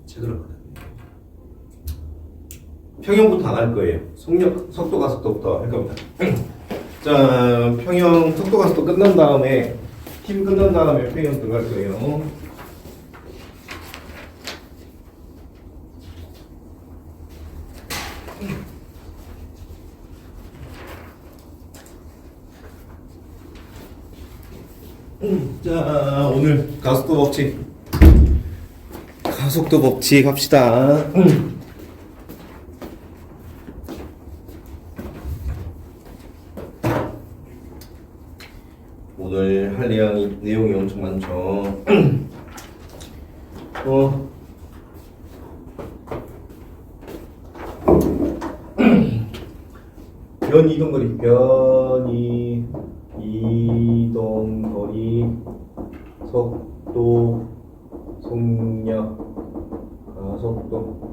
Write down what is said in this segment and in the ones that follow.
제대로 받았네. 평형부터 안 할 거예요. 속도 가속도부터 할 겁니다. 자, 평형 속도 가속도 끝난 다음에 팀 끝난 다음에 평형 들어갈 거예요. 자, 오늘 가속도 법칙 합시다. 오늘 할 내용이 엄청 많죠. 변 이동거리, 속도, 속력, 가속도.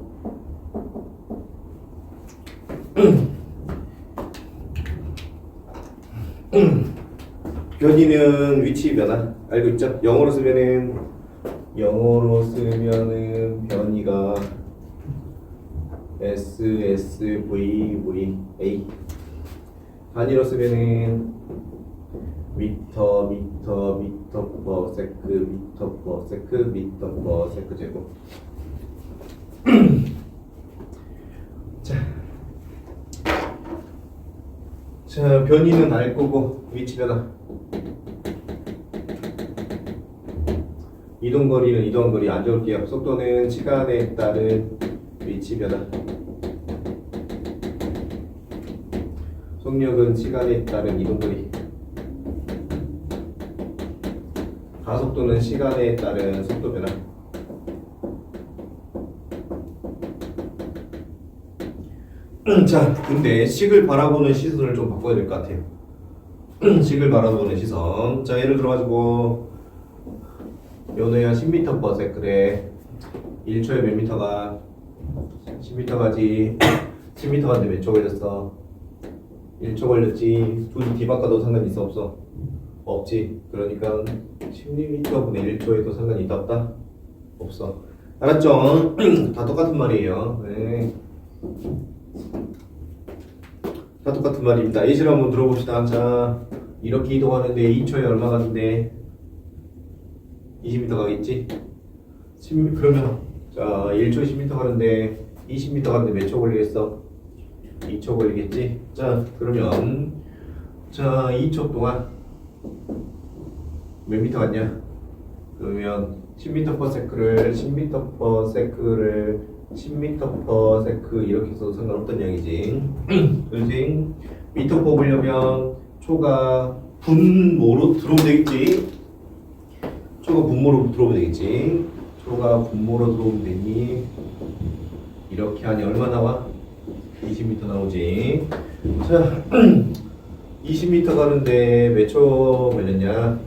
변이는 위치 변화 알고 있죠? 영어로 쓰면은 변이가 SSVVA, 단위로 쓰면은 미터 퍼 세크 제곱. 자, 변이는 알 거고 위치 변화. 이동거리는 이동거리 안 적을게요. 속도는 시간에 따른 위치 변화. 속력은 시간에 따른 이동거리. 가속도는 시간에 따른 속도 변화. 자, 근데 식을 바라보는 시선을 좀 바꿔야 될 것 같아요. 식을 바라보는 시선. 자, 예를 들어가지고 연우야 10m/s래. 1초에 몇 미터가? 10m 가지. 10m 가는데 몇 초 걸렸어? 1초 걸렸지. 둘이 뒤바꿔도 상관 있어 없어? 없지. 그러니까 10m분의 1초에도 상관이 있다 없다? 없어. 알았죠? 다 똑같은 말이에요. 네. 다 똑같은 말입니다. 예시를 한번 들어봅시다. 자, 이렇게 이동하는데 2초에 얼마 가는데? 20m 가겠지? 그러면 자, 1초에 10m 가는데 20m 가는데 몇 초 걸리겠어? 2초 걸리겠지? 자, 그러면 자, 2초 동안 몇 미터 갔냐? 그러면 10m/s를 10m/s 이렇게 써도 상관없던 양이지. 그렇지? 미터 뽑으려면 초가 분모로 들어오면 되겠지? 초가 분모로 들어오면 되겠지? 초가 분모로 들어오면 되니 이렇게 하니 얼마 나와? 20m 나오지. 자, 20m 가는데 몇 초 걸렸냐?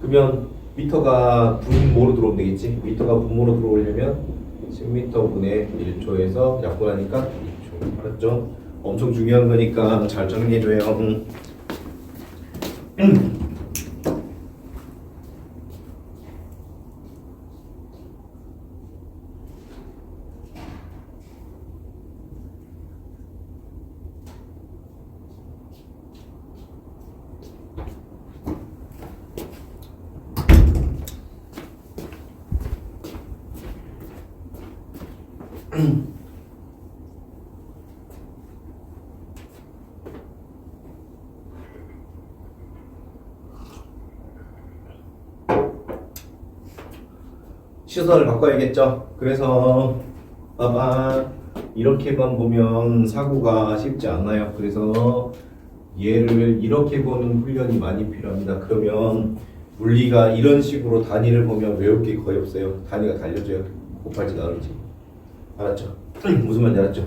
그러면 미터가 분모로 들어오면 되겠지? 미터가 분모로 들어오려면 10m분의 1초에서 약분하니까 2초. 알았죠? 엄청 중요한 거니까 잘 정리해줘요. 시선을 바꿔야겠죠. 그래서 봐봐, 이렇게만 보면 사고가 쉽지 않아요. 그래서 얘를 이렇게 보는 훈련이 많이 필요합니다. 그러면 물리가 이런 식으로 단위를 보면 외울 게 거의 없어요. 단위가 달려져요. 곱하지가 않지. 알았죠? 무슨 말인지 알았죠?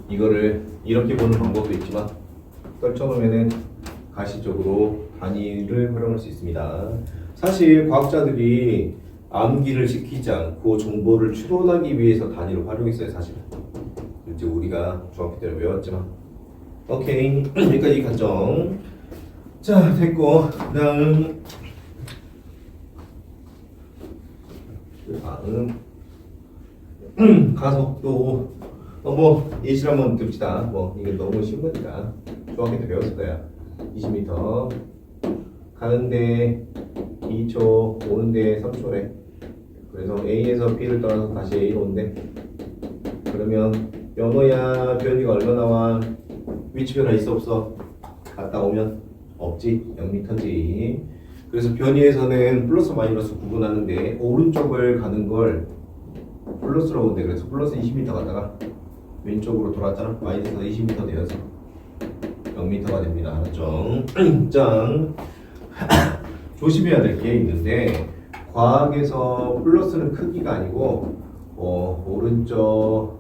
이거를 이렇게 보는 방법도 있지만 떨쳐놓으면 가시적으로 단위를 활용할 수 있습니다. 사실 과학자들이 암기를 시키지 않고 정보를 추론하기 위해서 단위를 활용했어요. 사실은. 이제 우리가 중학교 때 배웠지만. 오케이. 여기까지 가정. 자, 됐고. 다음 가속도 뭐 예시를 한번 듭시다. 뭐 이게 너무 쉬운 거니까 중학교 때 배웠을 거야. 20m 가는데 2초, 오는데 3초래. 그래서 A에서 B를 떠나서 다시 A로 온대. 그러면 연호야 변이가 얼마 나와? 위치 변화 있어 없어? 갔다 오면 없지. 0m지. 그래서 변이에서는 플러스 마이너스 구분하는데 오른쪽을 가는 걸 플러스로 본대. 그래서 플러스 20m 가다가 왼쪽으로 돌았잖아. 마이너스 20m 되어서 0m가 됩니다. 알았죠? 짱. 조심해야 될 게 있는데 과학에서 플러스는 크기가 아니고 오른쪽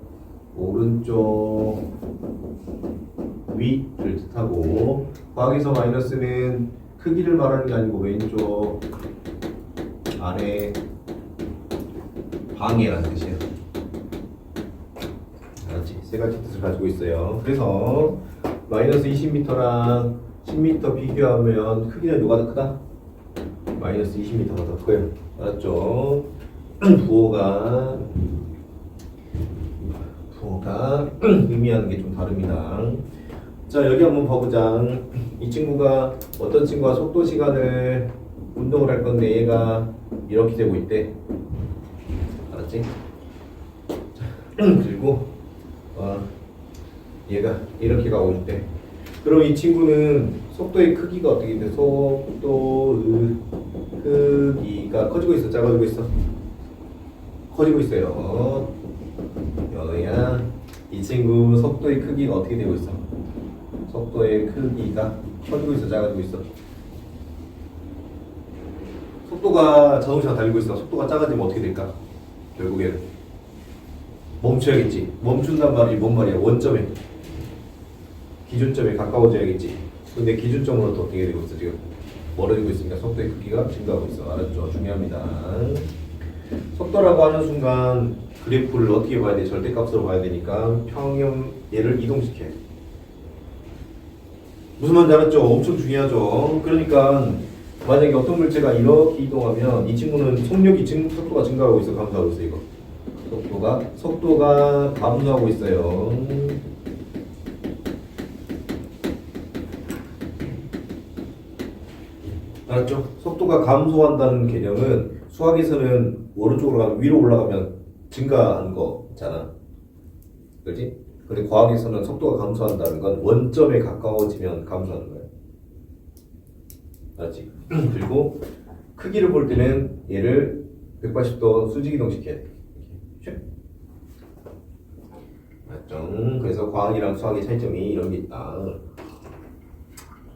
위를 뜻하고, 과학에서 마이너스는 크기를 말하는 게 아니고 왼쪽 아래 방해라는 뜻이에요. 알았지? 세 가지 뜻을 가지고 있어요. 그래서 마이너스 20m랑 10m 비교하면 크기는 누가 더 크다? 마이너스 20m가 더 커요. 알았죠? 부호가 의미하는 게 좀 다릅니다. 자, 여기 한번 봐보자. 이 친구가 어떤 친구가 속도 시간을 운동을 할 건데 얘가 이렇게 되고 있대. 알았지? 그리고 얘가 이렇게 가고 있대. 그럼 이 친구는 속도의 크기가 어떻게 돼? 속도의 크기가 커지고 있어, 작아지고 있어? 커지고 있어요. 여야 이 친구 속도의 크기가 어떻게 되고 있어? 속도의 크기가 커지고 있어, 작아지고 있어? 속도가 자동차가 달리고 있어. 속도가 작아지면 어떻게 될까? 결국에는 멈춰야겠지. 멈춘단 말이 뭔 말이야? 원점에, 기준점에 가까워져야겠지. 근데 기준점으로 또 어떻게 되고 있어? 지금 멀어지고 있으니까 속도의 크기가 증가하고 있어. 알았죠? 중요합니다. 속도라고 하는 순간 그래프를 어떻게 봐야 돼? 절대값으로 봐야 되니까 평형 얘를 이동시켜야 돼. 무슨 말인지 알았죠? 엄청 중요하죠. 그러니까 만약에 어떤 물체가 이렇게 이동하면 이 친구는 속도가 증가하고 있어, 감소하고 있어. 이거 속도가 감소하고 있어요. 알았죠? 속도가 감소한다는 개념은 수학에서는 오른쪽으로 가면 위로 올라가면 증가하는 거잖아. 그렇지? 근데 과학에서는 속도가 감소한다는 건 원점에 가까워지면 감소하는 거야. 알았지? 그리고 크기를 볼 때는 얘를 180도 수직 이동시켜야 돼. 맞죠? 그래서 과학이랑 수학의 차이점이 이런 게 있다.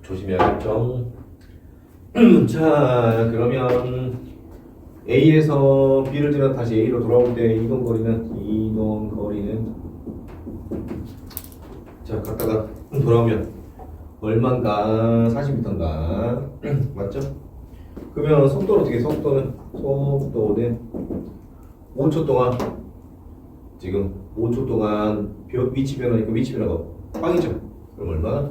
조심해야겠죠? 자, 그러면 A에서 B를 지나 다시 A로 돌아올 때 이동 거리는 자, 갔다가 돌아오면 얼마인가? 40m인가? 맞죠? 그러면 속도는 어떻게? 속도는 5초 동안, 지금 5초 동안 위치 변화니까 위치 변화가 빵이죠? 그럼 얼마?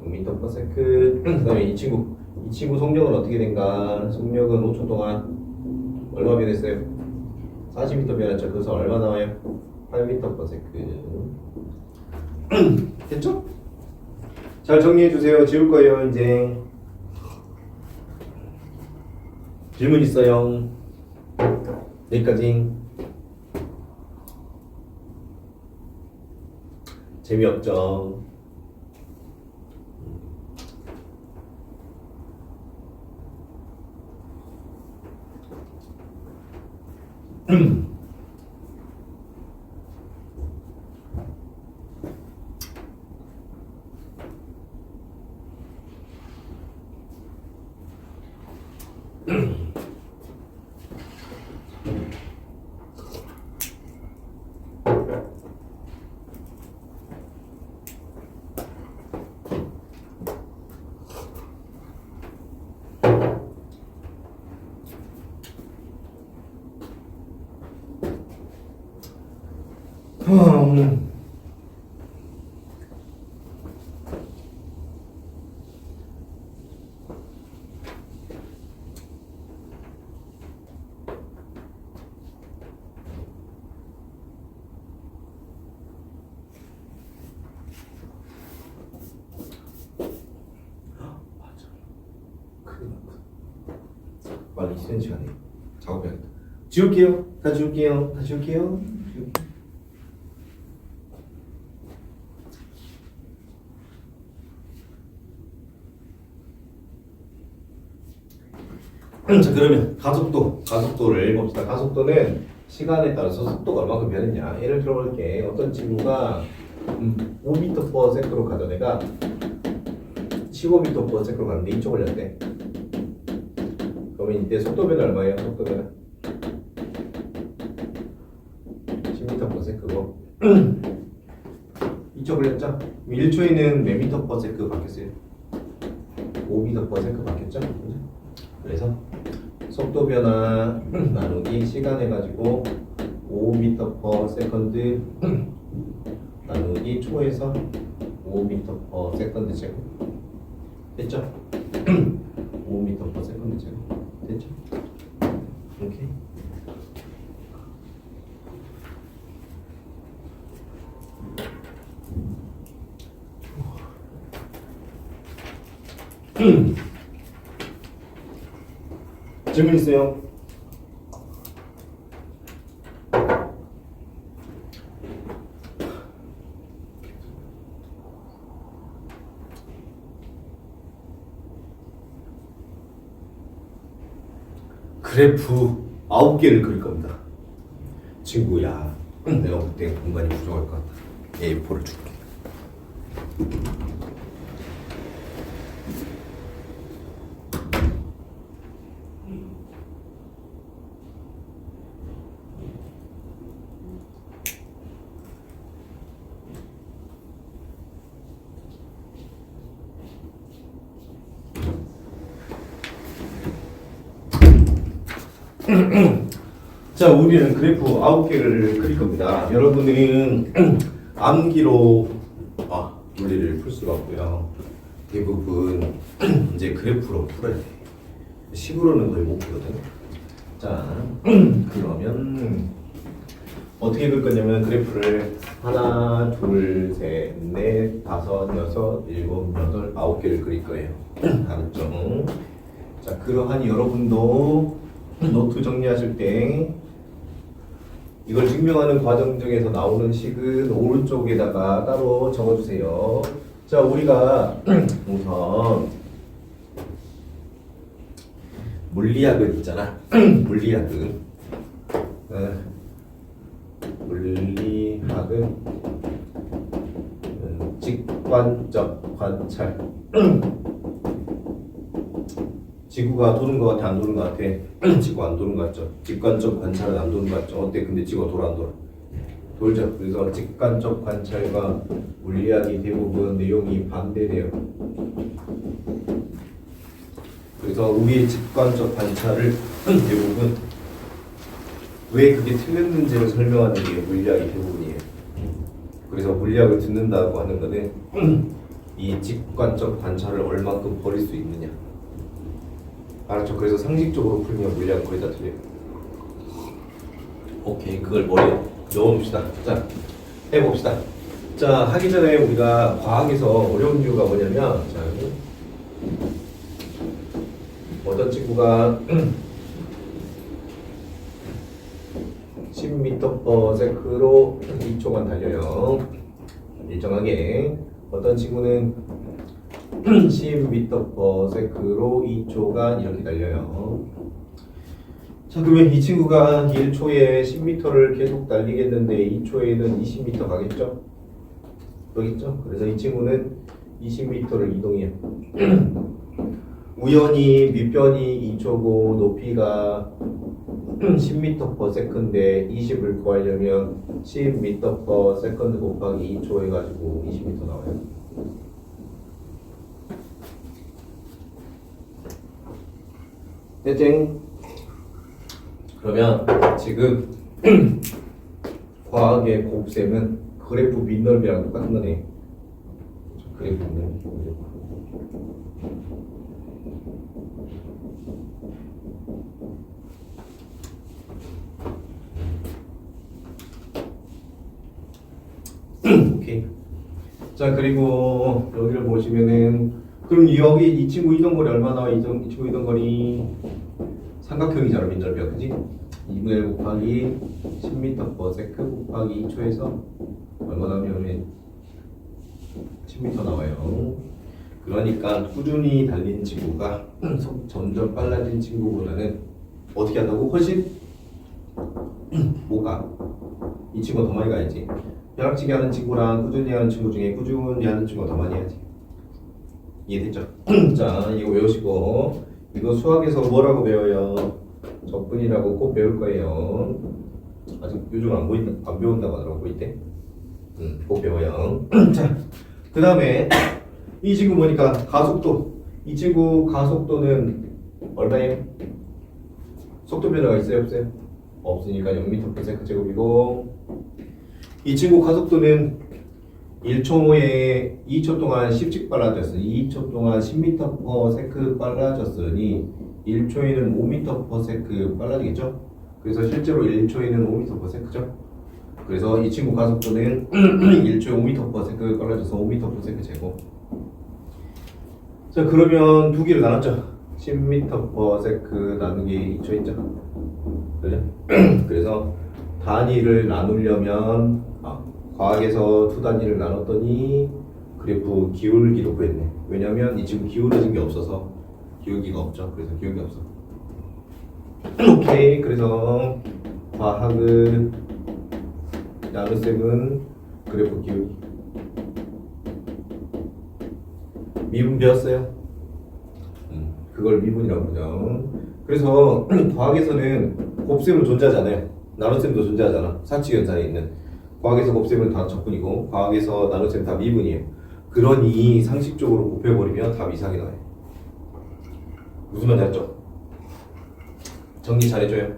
0m/s. 그 다음에 이 친구 속력은 어떻게 된가? 속력은 5초 동안 얼마 변했어요? 40m 변했죠. 그래서 얼마 나와요? 8m/s. 됐죠? 잘 정리해 주세요. 지울 거예요. 이제 질문 있어요? 여기까지. 재미없죠? 이 쉬는 시간에 작업해야겠다. 지울게요. 다 지울게요. 다 지울게요. 자, 그러면 가속도를 봅시다. 가속도는 시간에 따라서 속도가 얼마큼 변했냐. 예를 들어볼게. 어떤 친구가 5m/s로 가던 애가 15m/s로 가는데 2초 걸렸대. 그러면 이때 속도 변화 얼마예요? 속도 변화 10m/s고 2초 걸렸죠? 1초에는 몇 m/s 바뀌었어요? 5m/s 바뀌었죠? 그래서 속도 변화 나누기 시간 해가지고 5m/s 나누기 초에서 5m/s 제곱 됐죠? 5m/s 제곱 됐죠? 오케이. 질문 있어요? 그래프 9개를 그릴 겁니다. 친구야, 내가 볼 때 공간이 부족할 것 같다. A4를 줄게. 자, 우리는 그래프 9개를 그릴 겁니다. 여러분은 암기로 물리를 풀 수가 없고요. 대부분 이제 그래프로 풀어야 돼. 식으로는 거의 못 풀거든. 자, 그러면 어떻게 그릴 거냐면 그래프를 하나, 둘, 셋, 넷, 다섯, 여섯, 일곱, 여덟, 9개를 그릴 거예요. 알았죠? 자, 그러하니 여러분도 노트 정리하실 때 이걸 증명하는 과정 중에서 나오는 식은 오른쪽에다가 따로 적어주세요. 자, 우리가 우선 물리학은 있잖아. 물리학은 직관적 관찰. 지구가 도는 것 같아, 안 도는 것 같아? 지구가 안 도는 것 같죠? 직관적 관찰은 안 도는 것 같죠? 어때? 근데 지구가 돌아, 안 돌아? 돌죠. 그래서 직관적 관찰과 물리학이 대부분 내용이 반대돼요. 그래서 우리의 직관적 관찰을 대부분 왜 그게 틀렸는지를 설명하는 게 물리학이 대부분이에요. 그래서 물리학을 듣는다고 하는 거는 이 직관적 관찰을 얼마큼 버릴 수 있느냐. 알았죠? 그래서 상식적으로 풀면 물리학은 거의 다 틀려요. 오케이, 그걸 머리에 넣어놓읍시다. 자, 해봅시다. 자, 하기 전에 우리가 과학에서 어려운 이유가 뭐냐면, 자, 어떤 친구가 10m/s로 2초간 달려요. 일정하게. 어떤 친구는 10m/s로 2초간 이렇게 달려요. 자, 그러면 이 친구가 1초에 10m를 계속 달리겠는데 2초에는 20m 가겠죠? 그러겠죠? 그래서 이 친구는 20m를 이동해요. 우연히 밑변이 2초고 높이가 10m/s인데 20을 구하려면 10m/s 곱하기 2초 해가지고 20m 나와요. 땡. 그러면 지금 과학의 곱셈은 그래프 밑넓이랑 똑같은 거네. 그래프 밑넓이. 오케이. 자, 그리고 여기를 보시면은 그럼 여기 이 친구 이동거리 얼마 나와? 이 친구 이동거리 삼각형이잖아 민절비가 그지? 2분의 1 곱하기 10m/s 곱하기 2초에서 얼마 나오냐면 10m 나와요. 그러니까 꾸준히 달리는 친구가 점점 빨라진 친구보다는 어떻게 한다고? 훨씬 뭐가? 이 친구가 더 많이 가야지. 벼락치기 하는 친구랑 꾸준히 하는 친구 중에 꾸준히 하는 친구가 더 많이 해야지. 이해됐죠? 자, 이거 외우시고 이거 수학에서 뭐라고 배워요? 적분이라고 꼭 배울 거예요. 아직 요즘 안 배운다고 하더라고 이때. 꼭 배워요. 자, 그 다음에 이 친구 보니까 가속도. 이 친구 가속도는 얼마예요? 속도 변화가 있어요 없어요? 없으니까 0m/s 제곱이고 이 친구 가속도는 1초에 2초 동안 10씩 빨라졌으니 2초 동안 10m/s 빨라졌으니 1초에는 5m/s 빨라지겠죠? 그래서 실제로 1초에는 5m/s죠? 그래서 이 친구 가속도는 1초에 5m/s 빨라져서 5m/s 제곱. 자, 그러면 두 개를 나눴죠? 10m/s 나누기 2초 있죠? 그죠? 그래서 단위를 나누려면 과학에서 두 단위를 나눴더니 그래프 기울기로 구했네. 왜냐면 이 친구 기울어진 게 없어서 기울기가 없죠. 그래서 기울기 없어. 오케이. 그래서 과학은 나눗셈은 그래프 기울기. 미분 배웠어요? 그걸 미분이라고 그러죠. 그래서 과학에서는 곱셈은 존재하잖아요. 나눗셈도 존재하잖아. 사칙연산에 있는. 과학에서 곱셈은 다 적분이고 과학에서 나눗셈 다 미분이에요. 그러니 상식적으로 곱해버리면 답 이상이 나와요. 무슨 말인지 알죠? 정리 잘해줘요.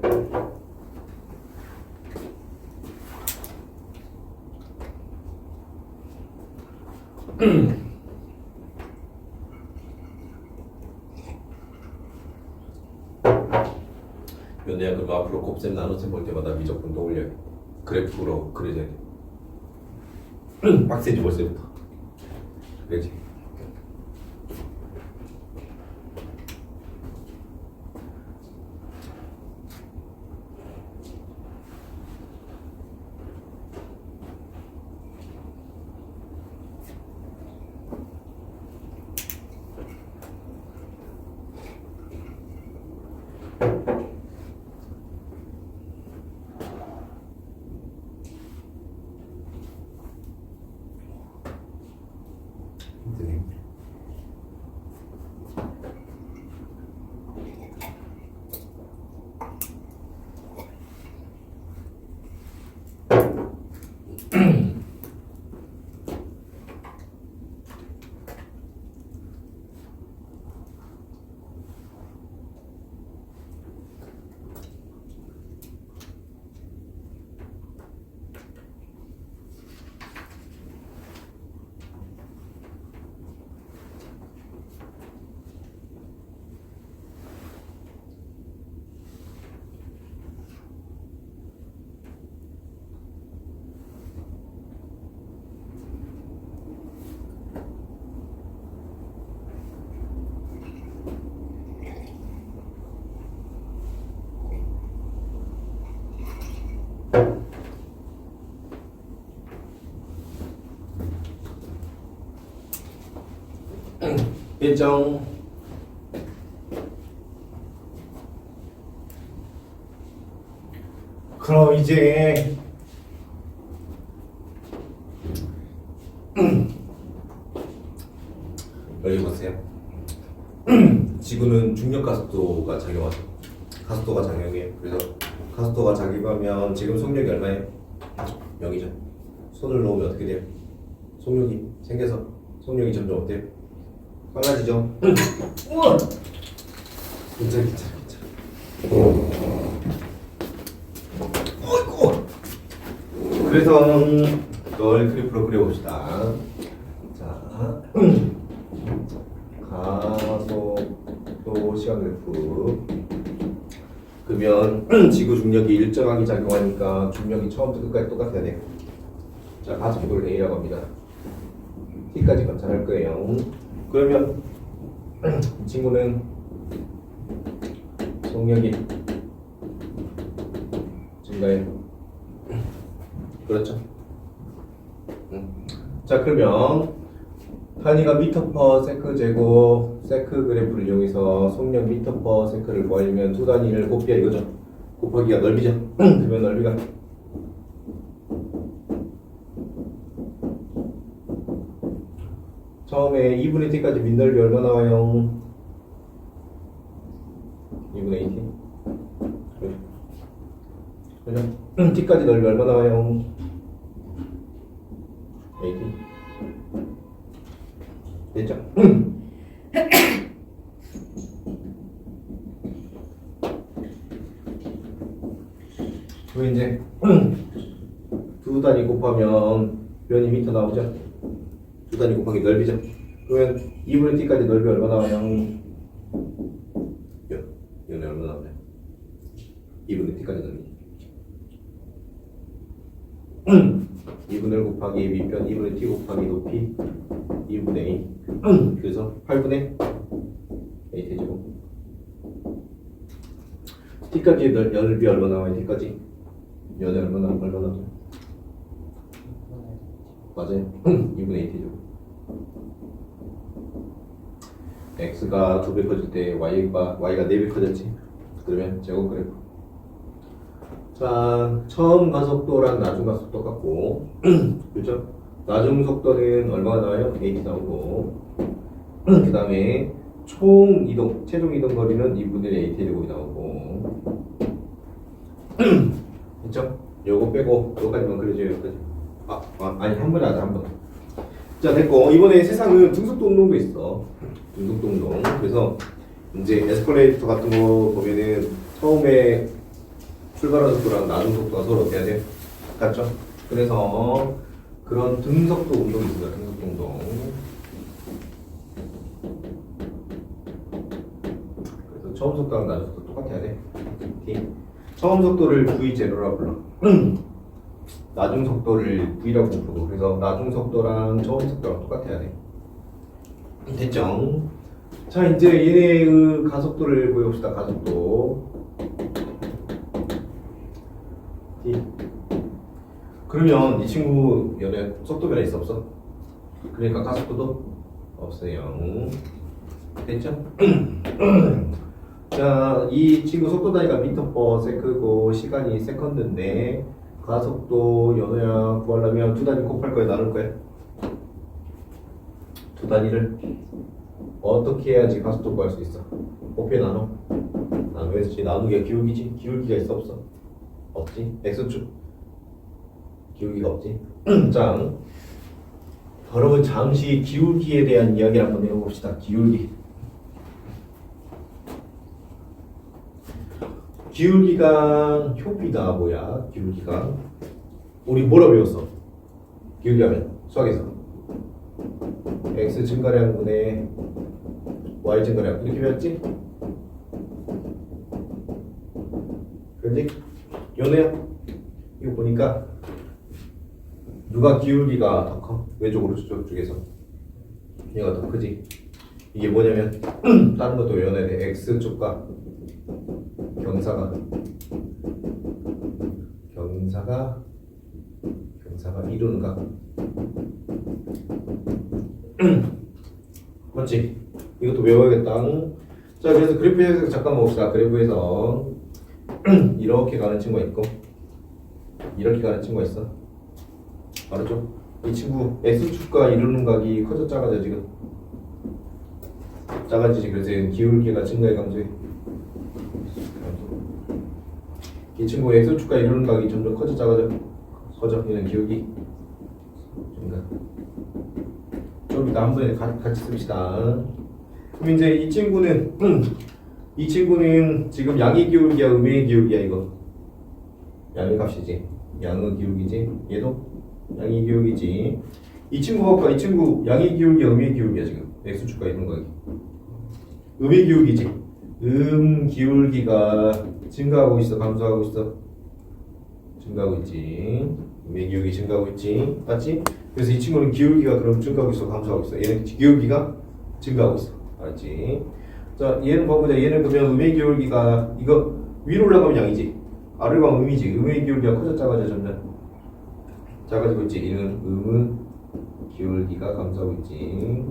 연애야 그럼 앞으로 곱셈 나눗셈 볼 때마다 미적분 떠올려. 그래프로 그려줘야 돼. 빡세지 벌써부터. 그렇지. 힘드네. 일정. 그럼 이제 여기 보세요. 지구는 중력 가속도가 작용하죠. 가속도가 작용해요. 그래서 가속도가 작용하면 지금 속력이 얼마예요? 0이죠. 손을 놓으면 어떻게 돼요? 속력이 생겨서 속력이 점점 어때요? 빨라지죠. 우와! 괜찮아. 어이구! 그래서 이걸 그래프로 그려봅시다. 자, 가속도 시간 그래프. 그러면 지구 중력이 일정하게 작용하니까 중력이 처음부터 끝까지 똑같아야 돼요. 자, 가속도를 A라고 합니다. T까지 관찰할 거예요. 그러면 이 친구는 속력이 증가해. 그렇죠. 자, 그러면 단위가 미터 퍼 세크 제곱 세크 그래프를 이용해서 속력 미터 퍼 세크를 구하려면 두 단위를 곱해야 이거죠. 곱하기가 넓이죠. 그러면 넓이가 처음에 2분의 t까지 밑넓이 얼마 나와요? 2분의 2t. 그죠? t까지 넓이 얼마 나와요? at. 됐죠? 그리고 이제 두 단위 곱하면 변이 미터 나오죠? 두 단위 곱하기 넓이죠? 그러면 2분의 t까지 넓이 얼마 나와요? 이건 얼마 나와요? 2분의 t까지 넓이 2분의 1 곱하기 밑변 2분의 t 곱하기 높이 2분의 a 그래서 8분의 a 되죠. t까지 넓이 얼마 나와요? t까지 연애 얼마 나와요? 맞아요. 2분의 a 되죠. x가 2배 커질 때 y가 4배 커졌지. 그러면 제곱 그래프. 자, 처음 가속도랑 나중 가속도 똑같고 그렇죠? 나중 속도는 얼마가 나와요? at 나오고 그 다음에 총 이동, 최종 이동 거리는 2분의 1 at 제곱이 나오고 그렇죠? 요거 빼고 요거까지만 그려줘요. 여기까지. 아니 한 번에 하자 한 번. 자, 됐고 이번에 세상은 등속도 운동도 있어. 등속도 운동. 그래서 이제 에스컬레이터 같은 거 보면은 처음에 출발하는 속도랑 나중 속도가 서로 어때야 돼? 같죠? 그래서 그런 등속도 운동이 있습니다. 등속도 운동. 그래서 처음 속도랑 나중 속도 똑같아야 돼. 처음 속도를 V0라고 불러. 나중 속도를 V라고 부르고 그래서 나중 속도랑 처음 속도랑 똑같아야 돼. 됐죠? 자, 이제 얘네의 가속도를 보여봅시다. 가속도 T. 그러면 이 친구 연애 속도 변화 있어 없어? 그러니까 가속도도 없어요. 됐죠? 자, 이 친구 속도 단위가 미터 퍼 세크고 시간이 세컨드인데 가속도 연호야 구하려면 두 단위 곱할 거야 나눌 거야? 두 단위를 어떻게 해야지 가속도 구할 수 있어? 곱해 나눠? 나누겠지. 나누기가 기울기지? 기울기가 있어 없어? 없지. x축 기울기가 없지. 자, 여러분 잠시 기울기에 대한 이야기를 한번 해봅시다. 기울기. 기울기가 효비다. 뭐야 기울기가? 우리 뭐라 배웠어? 기울기 하면 수학에서 x 증가량 분의 y 증가량 이렇게 배웠지? 그렇지? 연애야 이거 보니까 누가 기울기가 더 커? 왼쪽으로 저쪽에서 얘가 더 크지? 이게 뭐냐면 다른 것도 연애돼. x축과 경사가 이루는 각 맞지? 이것도 외워야겠다. 자, 그래서 그래프에서 잠깐만 봅시다. 그래프에서 이렇게 가는 친구가 있고 이렇게 가는 친구가 있어. 알았죠? 이 친구 x축과 이루는 각이 커져 작아져 지금? 작아지지. 그래서 얘는 기울기가 증가해 감소해? 이 친구 x축과 이루는 각이 점점 커져 작아져? 커져. 얘는 기울기 증가. 좀 이따 한 번에 같이 씁시다. 그럼 이제 이 친구는 지금 양의 기울기야 음의 기울기야? 이거 양의 값이지. 양의 기울기지. 얘도 양의 기울기지. 이 친구 봐봐. 이 친구 양의 기울기야 음의 기울기야? 지금 x축과 이루는 각이 음의 기울기지. 기울기가 증가하고 있어 감소하고 있어? 증가하고 있지. 음의 기울기 증가하고 있지. 맞지? 그래서 이 친구는 기울기가 그럼 증가하고 있어 감소하고 있어? 얘는 기울기가 증가하고 있어. 알았지? 자, 얘는 봐보자. 얘는 그러면 음의 기울기가 이거 위로 올라가면 양이지. 아래로 가면 음이지. 음의 기울기가 커져 작아져 점점 작아지고 있지. 얘는 음의 기울기가 감소하고 있지.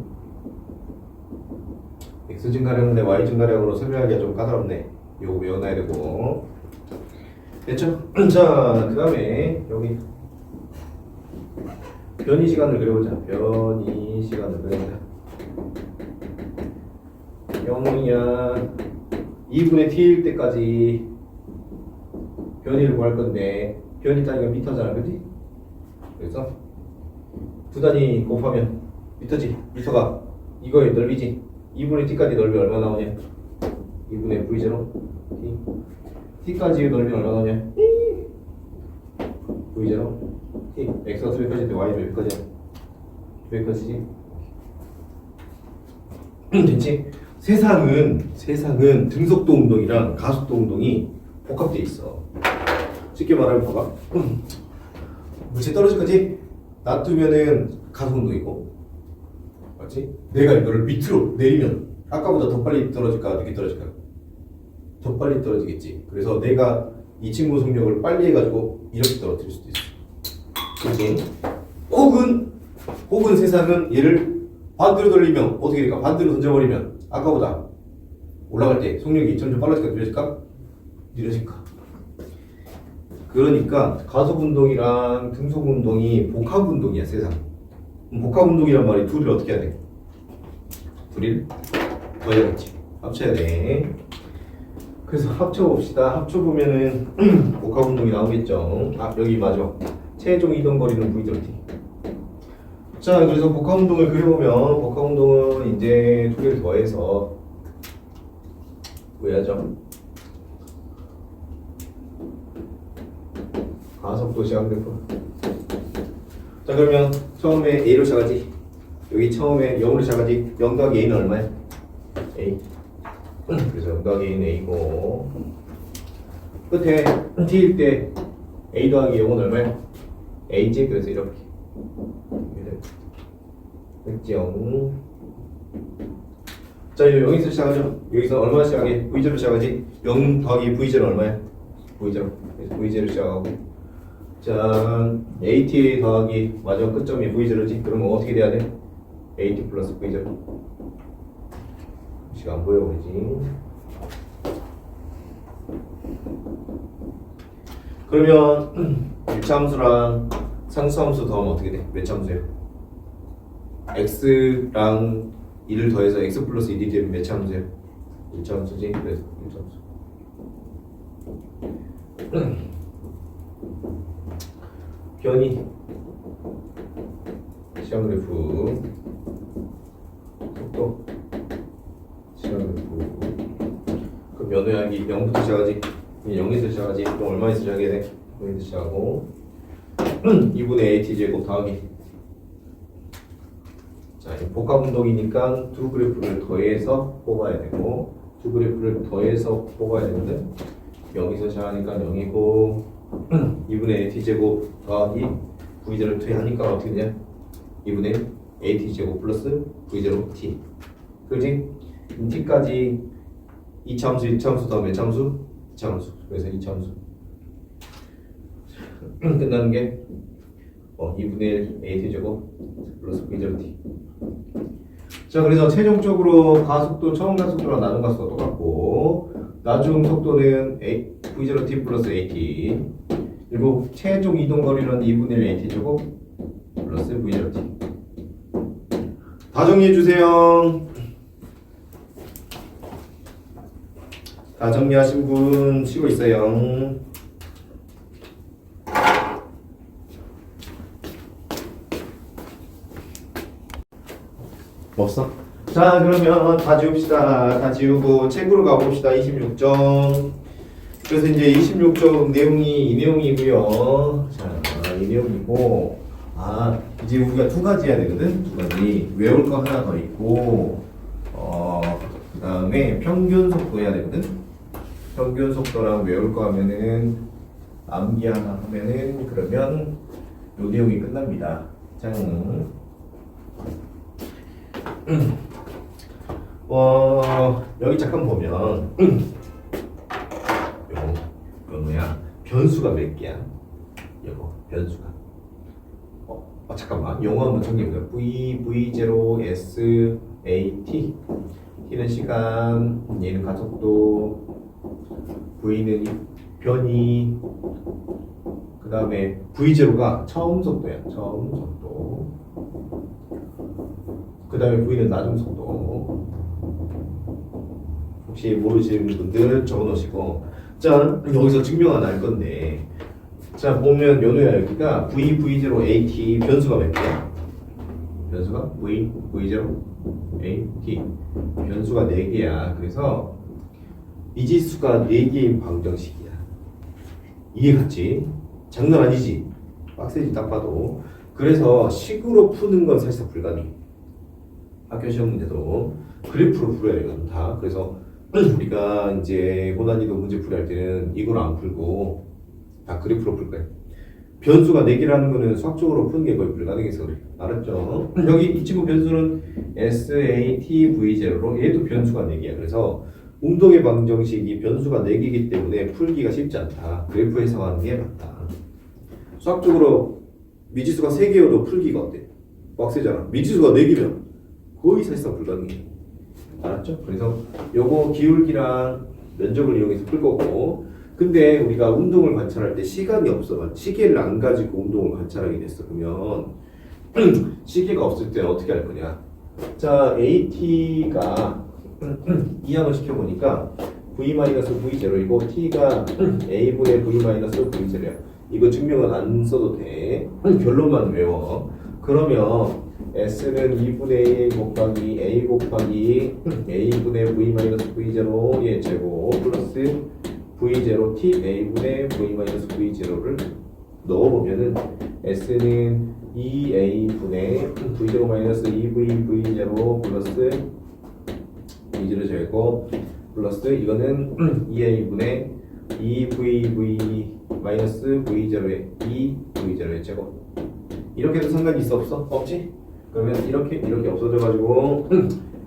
x 증가량인데 y 증가량으로 설명하기가 좀 까다롭네. 요거 외워놔야 되고. 됐죠? 자, 그 다음에 여기 변이 시간을 그려보자. 변이 시간을 그려보자. 0이야 2분의 t일 때까지 변이를 구할 건데 변이 단위가 미터잖아, 그지? 그래서 두 단위 곱하면 미터지. 미터가 이거의 넓이지. 2분의 t까지 넓이 얼마 나오냐? 2분의 v0 t t까지의 넓이 얼마 나오냐? v0 t x가 수백까지인데 y는 몇까지야? 몇까지지? 됐지? 세상은 등속도 운동이랑 가속도 운동이 복합되어 있어. 쉽게 말하면 봐봐. 물체 떨어질 거지? 놔두면은 가속 운동이고, 맞지? 내가 이거를 밑으로 내리면 아까보다 더 빨리 떨어질까 늦게 떨어질까? 더 빨리 떨어지겠지. 그래서 내가 이 친구 속력을 빨리 해가지고 이렇게 떨어뜨릴 수도 있어. 그렇지? 혹은 세상은 얘를 반대로 돌리면 어떻게 될까? 반대로 던져버리면 아까보다 올라갈 때 속력이 점점 빨라질까 느려질까? 느려질까? 그러니까 가속 운동이랑 등속 운동이 복합 운동이야, 세상. 복합 운동이란 말이 둘을 어떻게 해야 돼? 둘을 더해야겠지. 합쳐야 돼. 그래서 합쳐봅시다. 합쳐보면은 복합 운동이 나오겠죠. 아, 여기 맞아. 최종 이동 거리는 v/t. 자, 그래서 복합 운동을 그려보면 복합 운동은 이제 두 개를 더해서 구해야죠. 가속도 시간 그래프. 자, 그러면 처음에 A로 시작하지. 여기 처음에 0으로 시작하지. 0 더하기 A는 얼마야? A. 그래서 0 더하기 A는 A고, 끝에 T일 때 A 더하기 0은 얼마야? A지. 그래서 이렇게 됐죠. 자, 이제 0에서 시작하죠. 여기서 얼마 시작해? V0로 시작하지. 0 더하기 V0은 얼마야? V0. 그래서 V0로 시작하고, 자, AT 더하기 마지막 끝점이 V0지. 그러면 어떻게 돼야 돼? AT 플러스 V0. 시간 안 보여 보이지. 그러면 1차 함수랑 상수 함수 더하면 어떻게 돼? 몇 차 함수예요? x랑 1을 더해서 x 플러스 1이 되면 몇 차 함수예요? 1차 함수지. 그래서 1차 함수. 변이 시간 그래프 속도 시간 그래프. 그럼 면호양이 0부터 시작하지. 0에서 시작하지. 그럼 얼마에서 시작해야 돼? 0에서 시작하고 2분의 AT 제곱 더하기. 자, 복합 운동이니까 두 그래프를 더해서 뽑아야 되고, 두 그래프를 더해서 뽑아야 되는데 0에서 시작하니까 0이고 2분의 AT 제곱 더하기 V0 t 하니까 어떻게 되냐? 2분의 AT 제곱 플러스 V0 t. 그렇지? t까지 2차 함수, 1차 함수 더하면 몇 차 함수? 2차 함수. 그래서 2차 함수. 끝나는 게 2분의 1 AT 제곱 플러스 V0 t. 자, 그래서 최종적으로 가속도 처음 가속도랑 나중 가속도가 똑같고, 나중 속도는 V0 t 플러스 AT. 그리고 최종 이동 거리는 2분의 1 AT 제곱 플러스 V0 t. 다 정리해 주세요. 다 정리하신 분 쉬고 있어요. 없어? 자, 그러면 다 지웁시다. 다 지우고 책으로 가봅시다. 26점. 그래서 이제 26점 내용이 이 내용이고요. 자, 이 내용이고, 이제 우리가 두 가지 해야 되거든. 두 가지. 외울 거 하나 더 있고, 그 다음에 평균 속도 해야 되거든. 평균 속도랑 외울 거 하면은 암기 하나 하면은 그러면 요 내용이 끝납니다. 자, 여기 잠깐 보면 요 뭐야 변수가 몇 개야? 이거 변수가 잠깐만 용어 한번 정리해볼게요. v0 s a t t는 시간, 얘는 가속도, v는 변이, 그 다음에 v0가 처음 속도야. 처음 속도. 그 다음에 v는 나중 속도. 혹시 모르시는 분들 적어놓으시고, 자 여기서 증명 하나 할 건데, 자 보면 연우야 여기가 v0 at 변수가 몇 개야? 변수가 v0 at 변수가 4개야. 그래서 미지수가 4개인 방정식이야. 이해갔지? 장난 아니지? 빡세지 딱 봐도. 그래서 식으로 푸는 건 사실상 불가능해. 학교 시험 문제도 그래프로 풀어야 되거든 다. 그래서 우리가 이제 고난이도 문제 풀이할 때는 이걸 안 풀고 다 그래프로 풀 거야. 변수가 4개라는 거는 수학적으로 푸는 게 거의 불가능해서 그래. 알았죠? 여기 이 친구 변수는 SATV0로 얘도 변수가 4개야. 그래서 운동의 방정식이 변수가 4개이기 때문에 풀기가 쉽지 않다. 그래프 해석하는 게 맞다. 수학적으로 미지수가 3개여도 풀기가 어때? 빡세잖아. 미지수가 4개면 거의 사실상 불가능해. 알았죠? 그래서 요거 기울기랑 면적을 이용해서 풀 거고, 근데 우리가 운동을 관찰할 때 시간이 없어. 시계를 안 가지고 운동을 관찰하게 됐어. 그러면 시계가 없을 때 어떻게 할 거냐? 자, AT가 이항을 시켜보니까 V-V0이고 T가 A분의 V-V0야. 이거 증명은 안 써도 돼. 결론만 외워. 그러면 S는 2분의 A 곱하기 A 곱하기 A분의 V-V0의 제곱 플러스 V0 T A분의 V-V0를 넣어보면은 S는 2A분의 V0-2V0 플러스 V0 제곱 플러스 이거는 2A분의 2VV-V0의 2V0의 제곱. 이렇게도 상관이 있어 없어? 없지? 그러면 이렇게 없어져가지고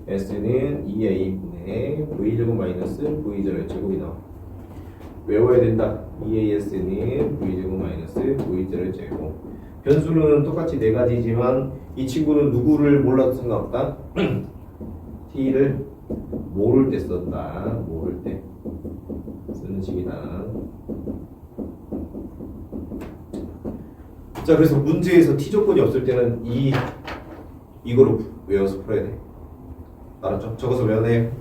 S는 2A분의 V 제곱 마이너스 V0의 제곱이 나와. 외워야 된다. 2AS는 V 제곱 마이너스 V0의 제곱. 변수는 똑같이 4가지지만 이 친구는 누구를 몰라도 상관없다. T를 모를 때 썼다. 모를 때 쓰는 식이다. 자, 그래서 문제에서 T 조건이 없을 때는 이거로 외워서 풀어야 돼. 알았죠? 적어서 외워야 돼.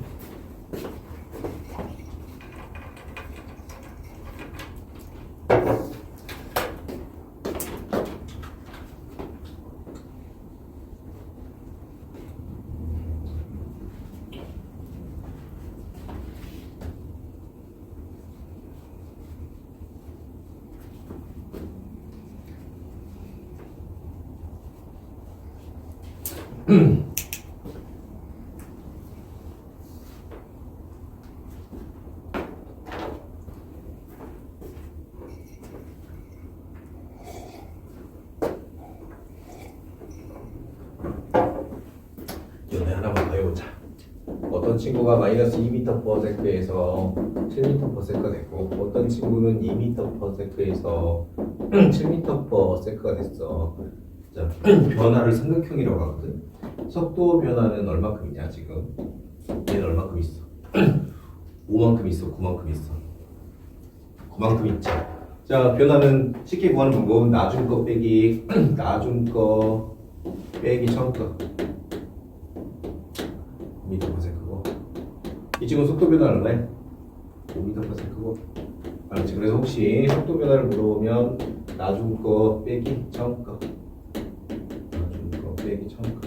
연애 하나만 더 해보자. 어떤 친구가 마이너스 2m/s에서 7m/s가 됐고, 어떤 친구는 2m/s에서 7m/s가 됐어. 자, 변화를 삼각형이라고 하거든. 속도 변화는 얼마큼이냐 지금? 얘는 얼마큼 있어? 5만큼 있어, 9만큼 있어. 9만큼 있죠. 자, 변화는 쉽게 구하는 방법은 나중 거 빼기 나중 거 빼기 처음 거. 미터/s고. 이 친구 속도 변화는 얼마야? 5m/s고. 알았지? 그래서 혹시 속도 변화를 물어보면 나중 거 빼기 처음 거. 나중 거 빼기 처음 거.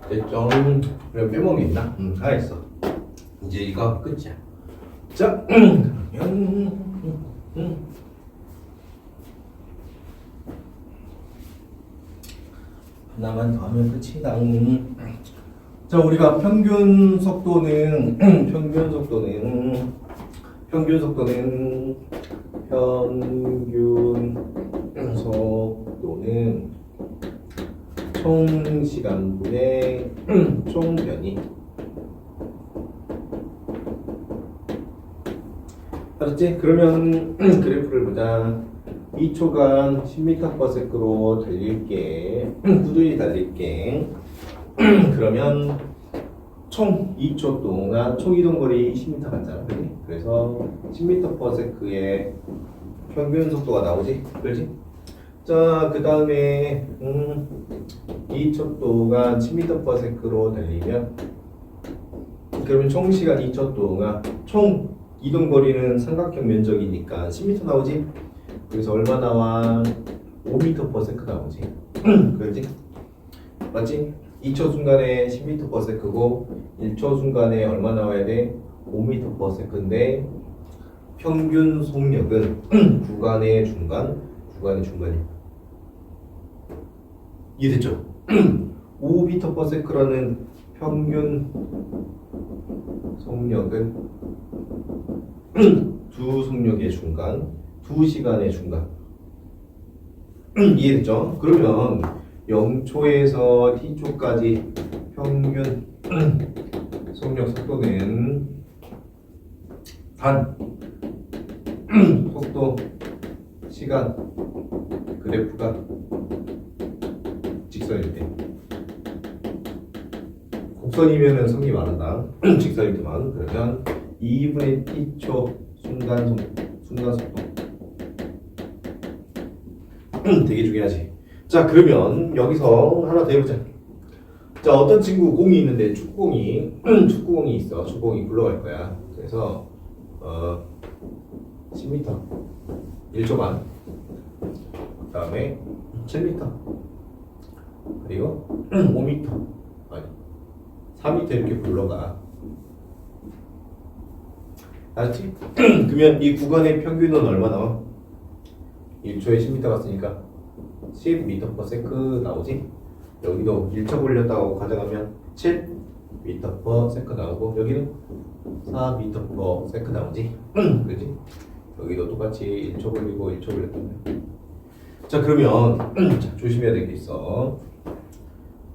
됐죠? 그럼 빼먹는 게 있나? 다 했어. 이제 이거 끝이야. 자, 그러면 하나만 더 하면 끝이다. 자, 우리가 평균 속도는 평균 속도는 총 시간분의 총 변이. 알았지? 그러면 그래프를 보자. 2초간 10m/s로 달릴게. 꾸준히 달릴게. 그러면 총 2초 동안 총 이동거리 10m 같잖아. 그지? 그래서 10m/s의 평균 속도가 나오지? 그렇지? 자, 그 다음에 2초 동안 10m/s로 달리면 그러면 총 시간 2초 동안 총 이동 거리는 삼각형 면적이니까 10m 나오지? 그래서 얼마 나와? 5m/s 나오지. 그렇지? 맞지? 2초 순간에 10m/s고 1초 순간에 얼마 나와야 돼? 5m/s인데 평균 속력은 구간의 중간이 이해됐죠? 5m/s라는 평균 속력은 두 속력의 중간, 두 시간의 중간. 이해됐죠? 그러면 0초에서 t초까지 평균 속력 속도는 단 속도 시간 그래프가 직선일 때, 곡선이면은 성립 안 한다. 직선일 때만. 그러면 2분의 t초 순간 속도 되게 중요하지. 자, 그러면 여기서 하나 더 해보자. 자, 어떤 친구 공이 있는데 축구공이 있어. 축구공이 굴러갈 거야. 그래서 10m 1초 반, 그 다음에 7m, 그리고 5m, 아니 4m 이렇게 굴러가. 알았지? 그러면 이 구간의 평균은 얼마 나와? 1초에 10m 갔으니까 10m/s 나오지? 여기도 1초 굴렸다고 가져가면 7m/s 나오고, 여기는 4m/s 나오지? 그지? 여기도 똑같이 1초 굴리고 1초 굴렸다면. 자, 그러면 자, 조심해야 될 게 있어.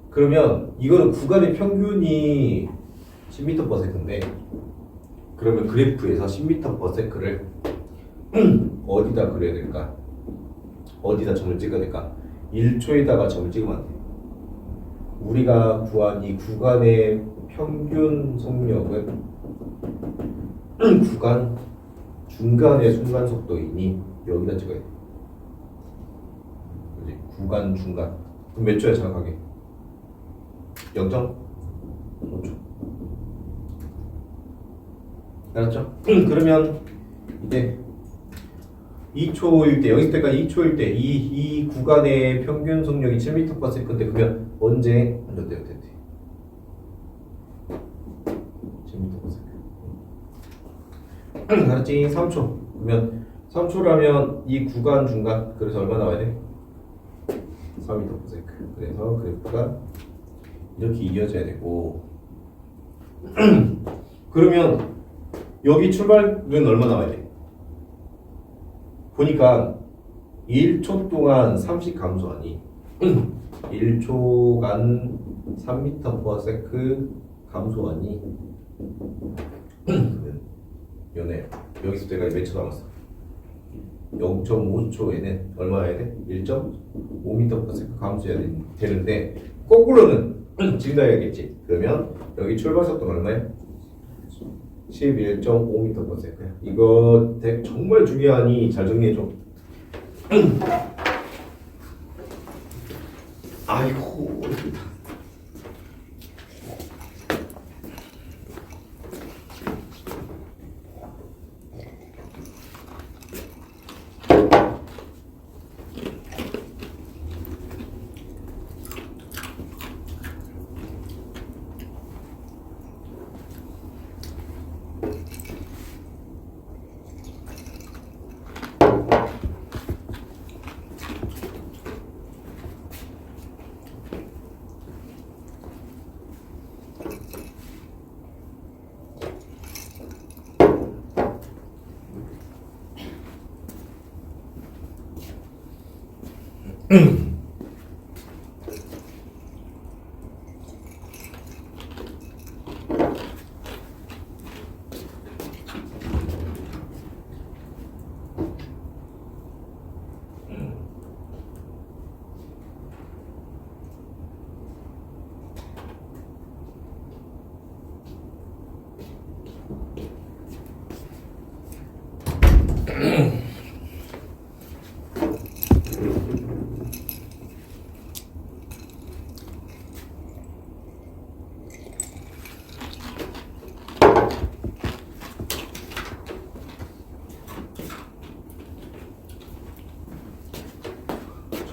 그러면 이거는 구간의 평균이 10m/s인데, 그러면 그래프에서 10m/s를 어디다 그려야 될까? 어디다 점을 찍어야 될까? 1초에다가 점을 찍으면 안 돼. 우리가 구한 이 구간의 평균 속력은 구간 중간의 순간 속도이니 여기다 찍어야 돼. 그렇지? 구간 중간. 그럼 몇 초야 정확하게? 0.5초. 알았죠? 그러면 이제 2초일 때, 여기서 때까지 2초일 때 이 구간의 평균 속력이 7m/s인데, 그러면 언제 안전돼야 돼? 7m/s. 알았지? 3초. 그러면 3초라면 이 구간 중간, 그래서 얼마 나와야 돼? 4m/s. 그래서 그래프가 이렇게 이어져야 되고, 그러면 여기 출발은 얼마 나와야 돼? 보니까 1초 동안 30 감소하니 1초간 3m/s 감소하니 연애 여기서 내가 몇 초 남았어? 0.5초에는 얼마 해야 돼? 1.5m/s 감소해야 되는데, 거꾸로는 지금 다 해야겠지. 그러면 여기 출발 속도는 얼마야? 11.5m/s. 이거 정말 중요하니 잘 정리해줘. 아이고.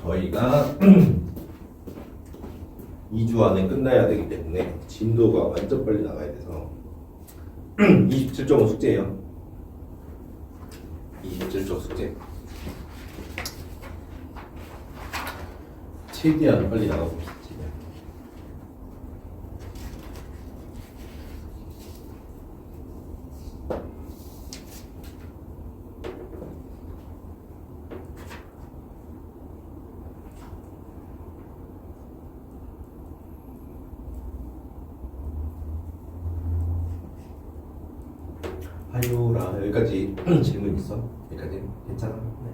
저희가 2주 안에 끝나야 되기 때문에 진도가 완전 빨리 나가야 돼서 27쪽은 숙제예요. 27쪽 숙제. 최대한 빨리 나가봅시다. 하유라 여기까지 질문 있어? 여기까지 괜찮아? 네.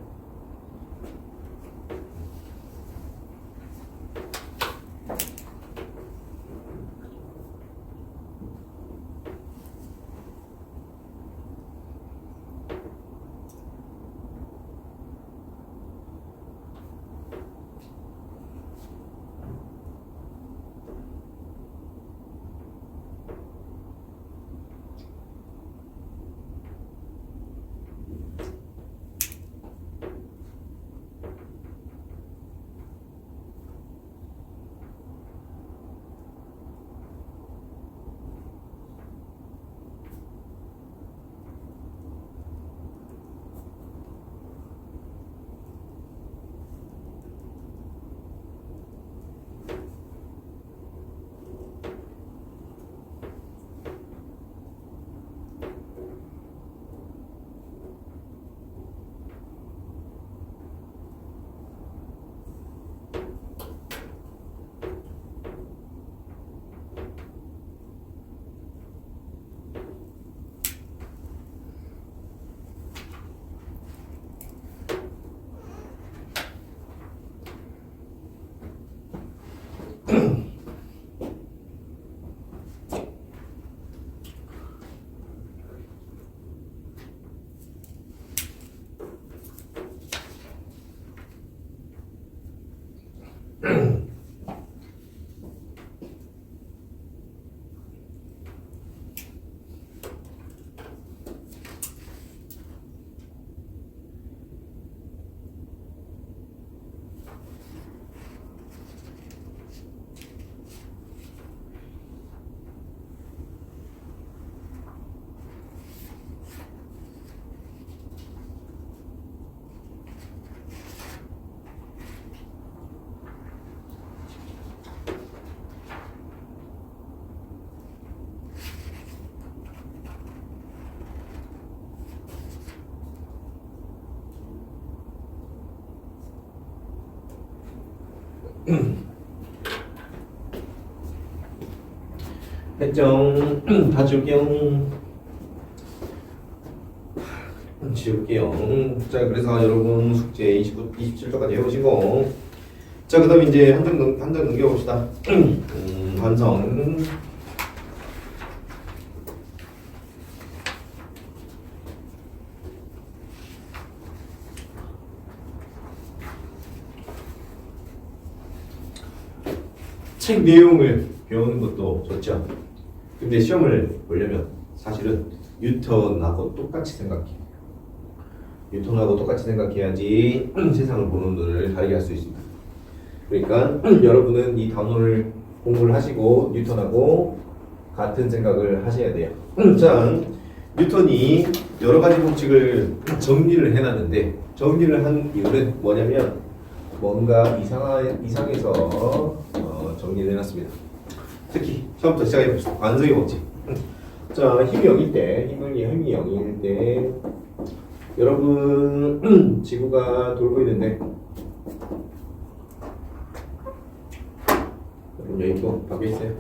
했죠. 다 지울게요. 지울게요. 자, 그래서 여러분 숙제 27쪽까지 해보시고, 자, 그 다음에 이제 한 장 넘겨봅시다. 완성. 책 내용을 배우는 것도 좋죠. 근데 시험을 보려면 사실은 뉴턴하고 똑같이 생각해. 뉴턴하고 똑같이 생각해야지 세상을 보는 눈을 다르게 할 수 있습니다. 그러니까 여러분은 이 단원을 공부를 하시고 뉴턴하고 같은 생각을 하셔야 돼요. 자, 뉴턴이 여러 가지 법칙을 정리를 해놨는데, 정리를 한 이유는 뭐냐면 뭔가 이상해서 정리를 해놨습니다. 특히 처음부터 시작해봅시다. 관성의 법칙. 자, 힘이 0일 때, 힘이 0일 때 여러분 지구가 돌고 있는데 여기 거 밖에 있어요.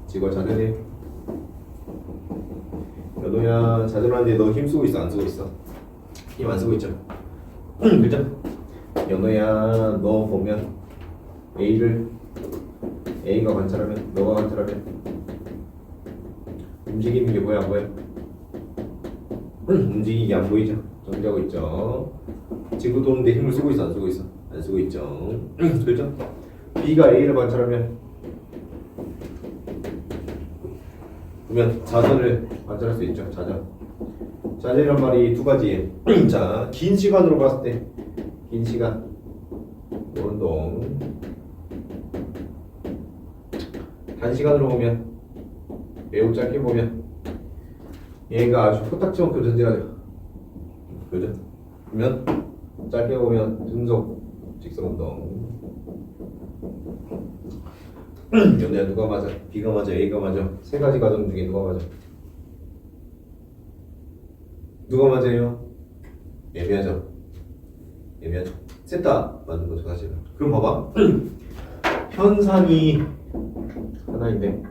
지금 자전해. 연호야 자전하는데 너 힘 쓰고 있어 안 쓰고 있어? 힘 안 쓰고 있죠? 그죠? 연호야 너 보면 A가 관찰하면 너가 관찰하면 움직이는 게 뭐야 안 보여? 움직이기 안 보이죠? 정지하고 있죠? 지구 도는데 힘을 쓰고 있어 안 쓰고 있어? 안 쓰고 있죠? 그죠? B가 A를 관찰하면 그러면 자전을 관찰할 수 있죠. 자전이란 말이 두 가지예요. 자, 긴 시간으로 봤을 때 긴 시간 운동 단시간으로 보면 매우 짧게 보면 얘가 아주 코딱지만큼 전진하죠. 그죠? 그러면 짧게 보면 등속 직선 운동 연애야 누가 맞아? B가 맞아? A가 맞아? 세 가지 과정 중에 누가 맞아? 누가 맞아요? 애매하죠? 셋 다 맞는 거죠 사실은. 그럼 봐봐 현상이 하나인데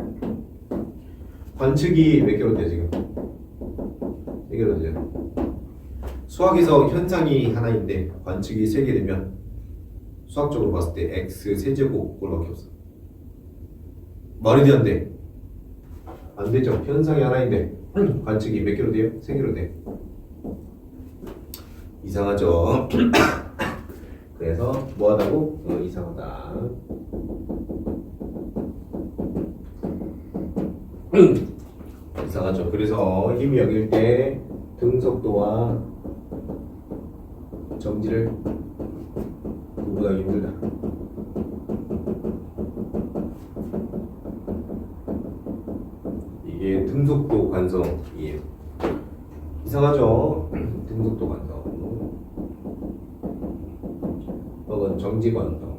관측이 몇 개로 돼 지금? 4개로 되죠. 수학에서 현상이 하나인데 관측이 3개 되면 수학적으로 봤을 때 x 세제곱 꼴밖에 없어. 말이 돼 안 돼? 안 되죠. 현상이 하나인데 관측이 몇 개로 돼요? 3개로 돼. 이상하죠. 그래서 뭐하다고? 이상하다. 이상하죠. 그래서 힘이 여길 때 등속도와 정지를 구분하기 힘들다. 이게 등속도 관성이에요. 이상하죠? 등속도 관성. 혹은 정지 관성.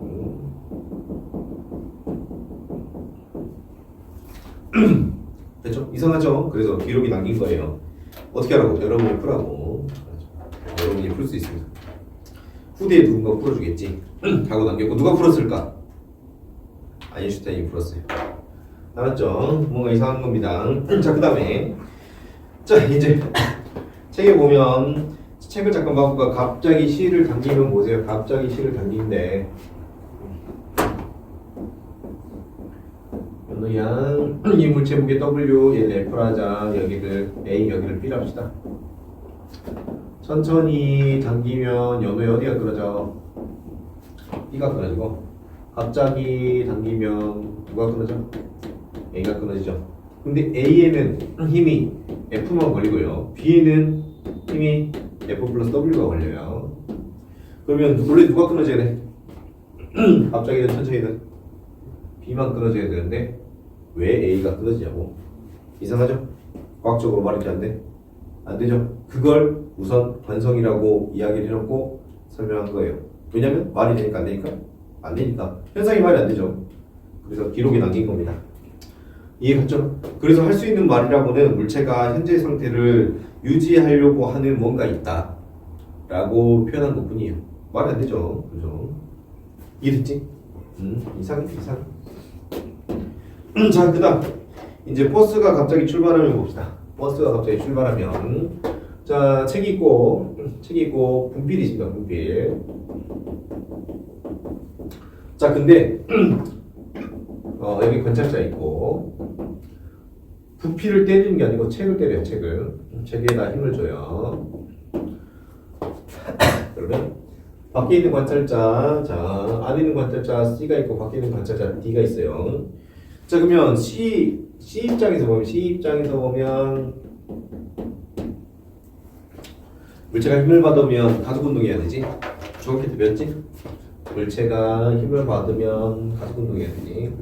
됐죠? 이상하죠? 그래서 기록이 남긴 거예요. 어떻게 하라고? 여러분이 풀라고. 여러분이 풀 수 있습니다. 후대에 누군가 풀어주겠지. 하고 남겼고 누가 풀었을까? 아인슈타인이 풀었어요. 알았죠? 뭔가 이상한 겁니다. 자, 그 다음에 자 이제 책에 보면 책을 잠깐 바꾸고 갑자기 C를 당기면 보세요. 갑자기 C를 당기는데 연우양 이 물체 무게 W 얘를 F로 하자. 여기를 A 여기를 B로 합시다. 천천히 당기면 연우에 어디가 끊어져? B가 끊어지고 갑자기 당기면 누가 끊어져? A가 끊어지죠. 근데 A에는 힘이 F만 걸리고요. B에는 힘이 F 플러스 W가 걸려요. 그러면 원래 누가 끊어져야 돼? 갑자기든 천천히든 B만 끊어져야 되는데 왜 A가 끊어지냐고. 이상하죠? 과학적으로 말이 안 돼? 안 되죠? 그걸 우선 관성이라고 이야기를 해놓고 설명한 거예요. 왜냐면 말이 되니까 안 되니까? 안 되니까. 현상이 말이 안 되죠. 그래서 기록에 남긴 겁니다. 이해갔죠? 그래서 할 수 있는 말이라고는 물체가 현재 상태를 유지하려고 하는 뭔가 있다 라고 표현한 것 뿐이에요. 말이 안 되죠. 그죠? 이해됐지? 이상해. 자, 그 다음 이제 버스가 갑자기 출발하면 봅시다. 버스가 갑자기 출발하면 자, 책이 있고 분필이 있습니다. 분필. 자, 근데 여기 관찰자 있고 부피를 때리는 게 아니고 책을 때려요. 책에다 힘을 줘요. 그러면 밖에 있는 관찰자, 자 안에 있는 관찰자 C가 있고 밖에 있는 관찰자 D가 있어요. 자, 그러면 C 입장에서 보면 물체가 힘을 받으면 가속 운동해야 되지. 중학교 때 배웠지? 물체가 힘을 받으면 가속 운동해야 되지.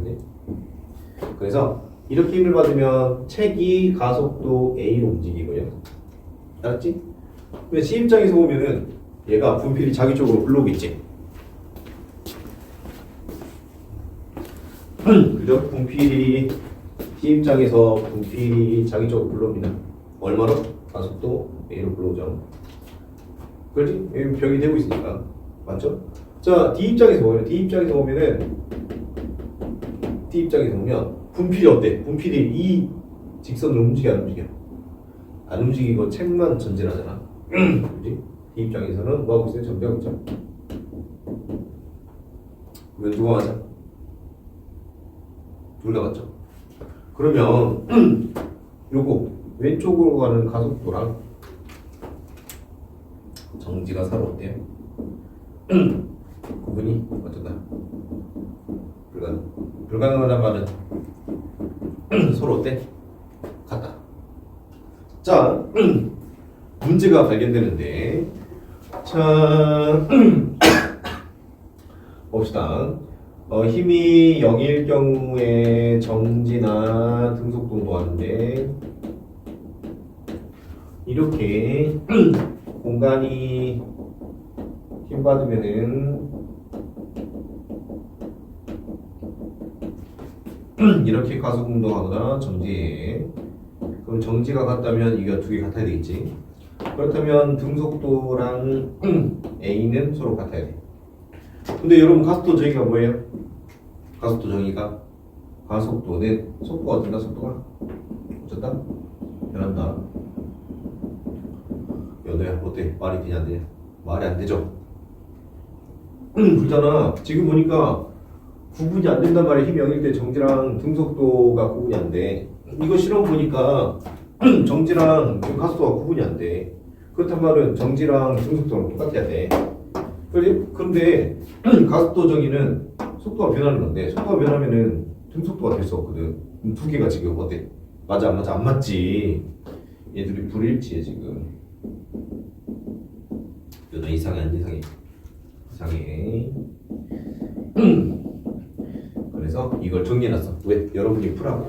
그래서 이렇게 힘을 받으면 책이 가속도 A로 움직이고요. 알았지? 근데 C 입장에서 보면은 얘가 분필이 자기 쪽으로 불러오겠지. 그죠? 분필이 C 입장에서 분필이 자기 쪽으로 불러옵니다. 얼마로? 가속도 A로 불러오죠. 그렇지? 여기 벽이 되고 있으니까. 맞죠? 자, D 입장에서 보면은 D 입장에서 보면 분필이 어때? 분필이 이 직선을 움직여 안 움직여? 안 움직이고 책만 전진하잖아. 그지? D 입장에서는 뭐 하고 있어요? 전개하고 있죠. 왜 누가 맞아? 둘 다 맞죠? 그러면 요거 왼쪽으로 가는 가속도랑 정지가 서로 어때요? 구분이 어쩐다? 불가능하단 말은 서로 어때? 같다. 자, 문제가 발견되는데, 자, 봅시다. 힘이 0일 경우에 정지나 등속동도 하는데, 이렇게 공간이 힘 받으면은 이렇게 가속 운동하거나 정지해. 그럼 정지가 같다면 이거 두 개 같아야 되겠지. 그렇다면 등속도랑 A는 서로 같아야 돼. 근데 여러분 가속도 정의가 뭐예요? 가속도 정의가 가속도는 속도가 어떤다? 속도가 어쩐다? 변한다. 연우야 어때? 말이 되냐 안 되냐? 말이 안 되죠? 그렇잖아. 지금 보니까 구분이 안 된단 말이야. 힘이 0일 때 정지랑 등속도가 구분이 안 돼. 이거 실험 보니까 정지랑 가속도가 구분이 안 돼. 그렇단 말은 정지랑 등속도랑 똑같아야 돼. 그런데 가속도 정의는 속도가 변하는 건데 속도가 변하면은 등속도가 될 수 없거든. 두 개가 지금 어때? 맞아 안 맞아? 안 맞지. 얘들이 불일치해 지금. 너 이상해 안 이상해? 이상해. 그래서 이걸 정리해놨어. 왜? 여러분이 풀라고.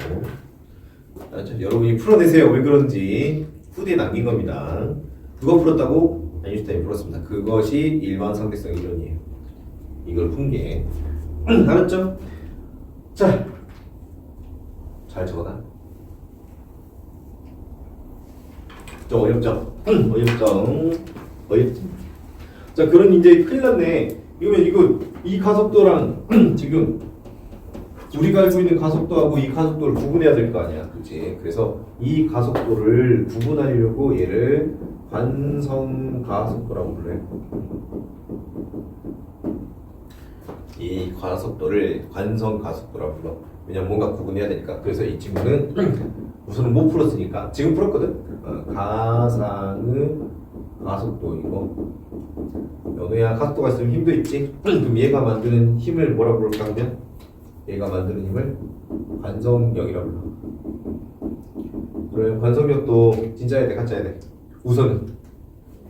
여러분이 풀어내세요. 왜 그런지 후대에 남긴 겁니다. 누가 풀었다고? 아인슈타인이 풀었습니다. 그것이 일반 상대성 이론이에요. 이걸 푼 게. 알았죠? 자, 잘 적어놔. 좀 어렵죠? 어렵지. 자, 그런 이제 큰일 났네. 이 가속도랑 지금 우리가 알고 있는 가속도하고 이 가속도를 구분해야 될 거 아니야. 그치? 그래서 이 가속도를 구분하려고 얘를 관성 가속도라고 불러요. 이 가속도를 관성 가속도라고 불러. 왜냐면 뭔가 구분해야 되니까. 그래서 이 친구는 우선은 못 풀었으니까 지금 풀었거든. 가상의 가속도이고 연우야 가속도가 있으면 힘도 있지. 그럼 얘가 만드는 힘을 뭐라고 부를까 하면 얘가 만드는 힘을 관성력이라고 불러. 그러면 관성력도 진짜야 돼 가짜야 돼? 우선은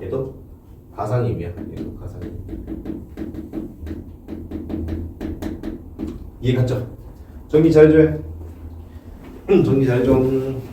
얘도 가상의 힘이야. 얘도 가상의 힘. 이해 갔죠? 정리 잘 줘. 정리 잘 좀.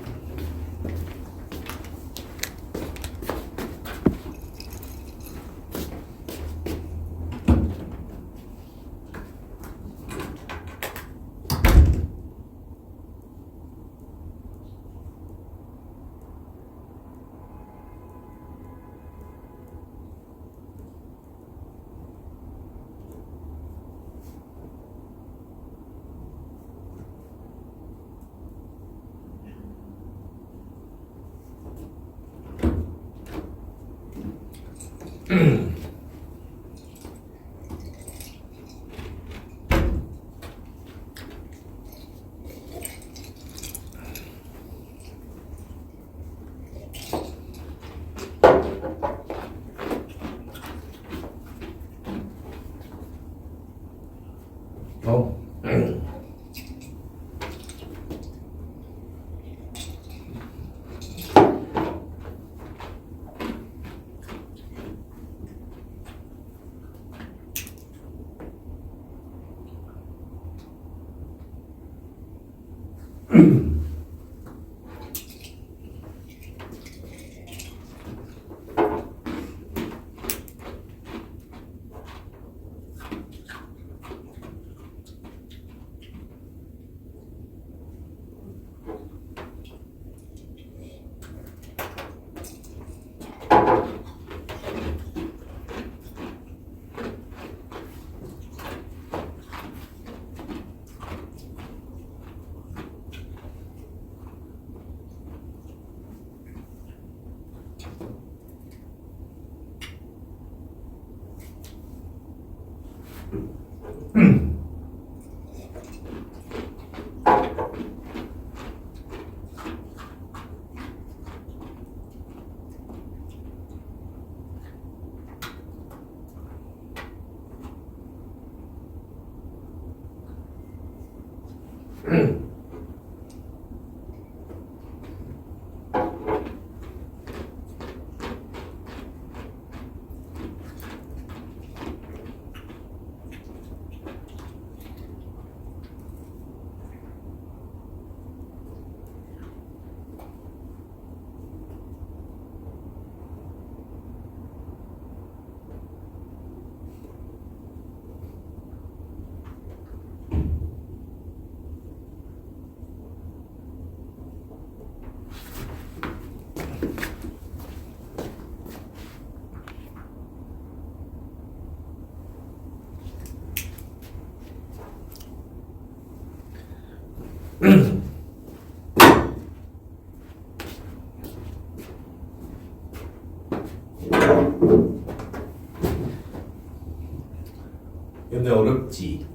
연애 어렵지.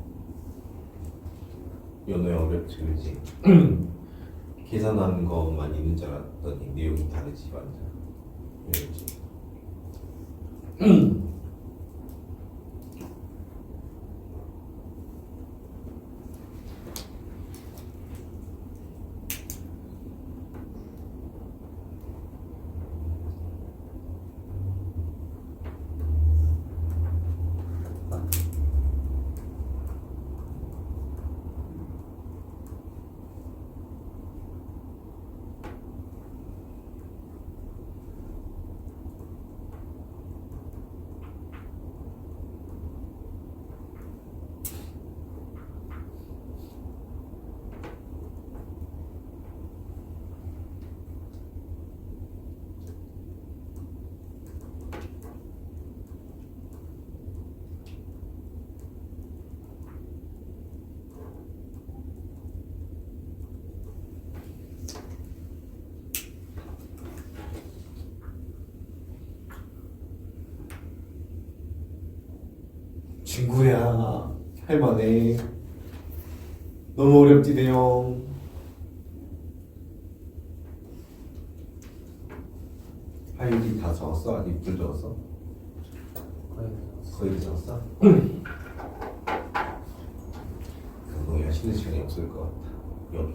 연애 어렵지, 그렇지? 계산하는 것만 있는 줄 알았더니 내용이 다르지, 완전. 그렇지. 친구야, 할만해. 너무 어렵지, 내용. 파일이 다 적었어? 아니, 불 적었어? 거의 다 적었어? 그거야 쉬는 시간이 없을 것 같아, 여기.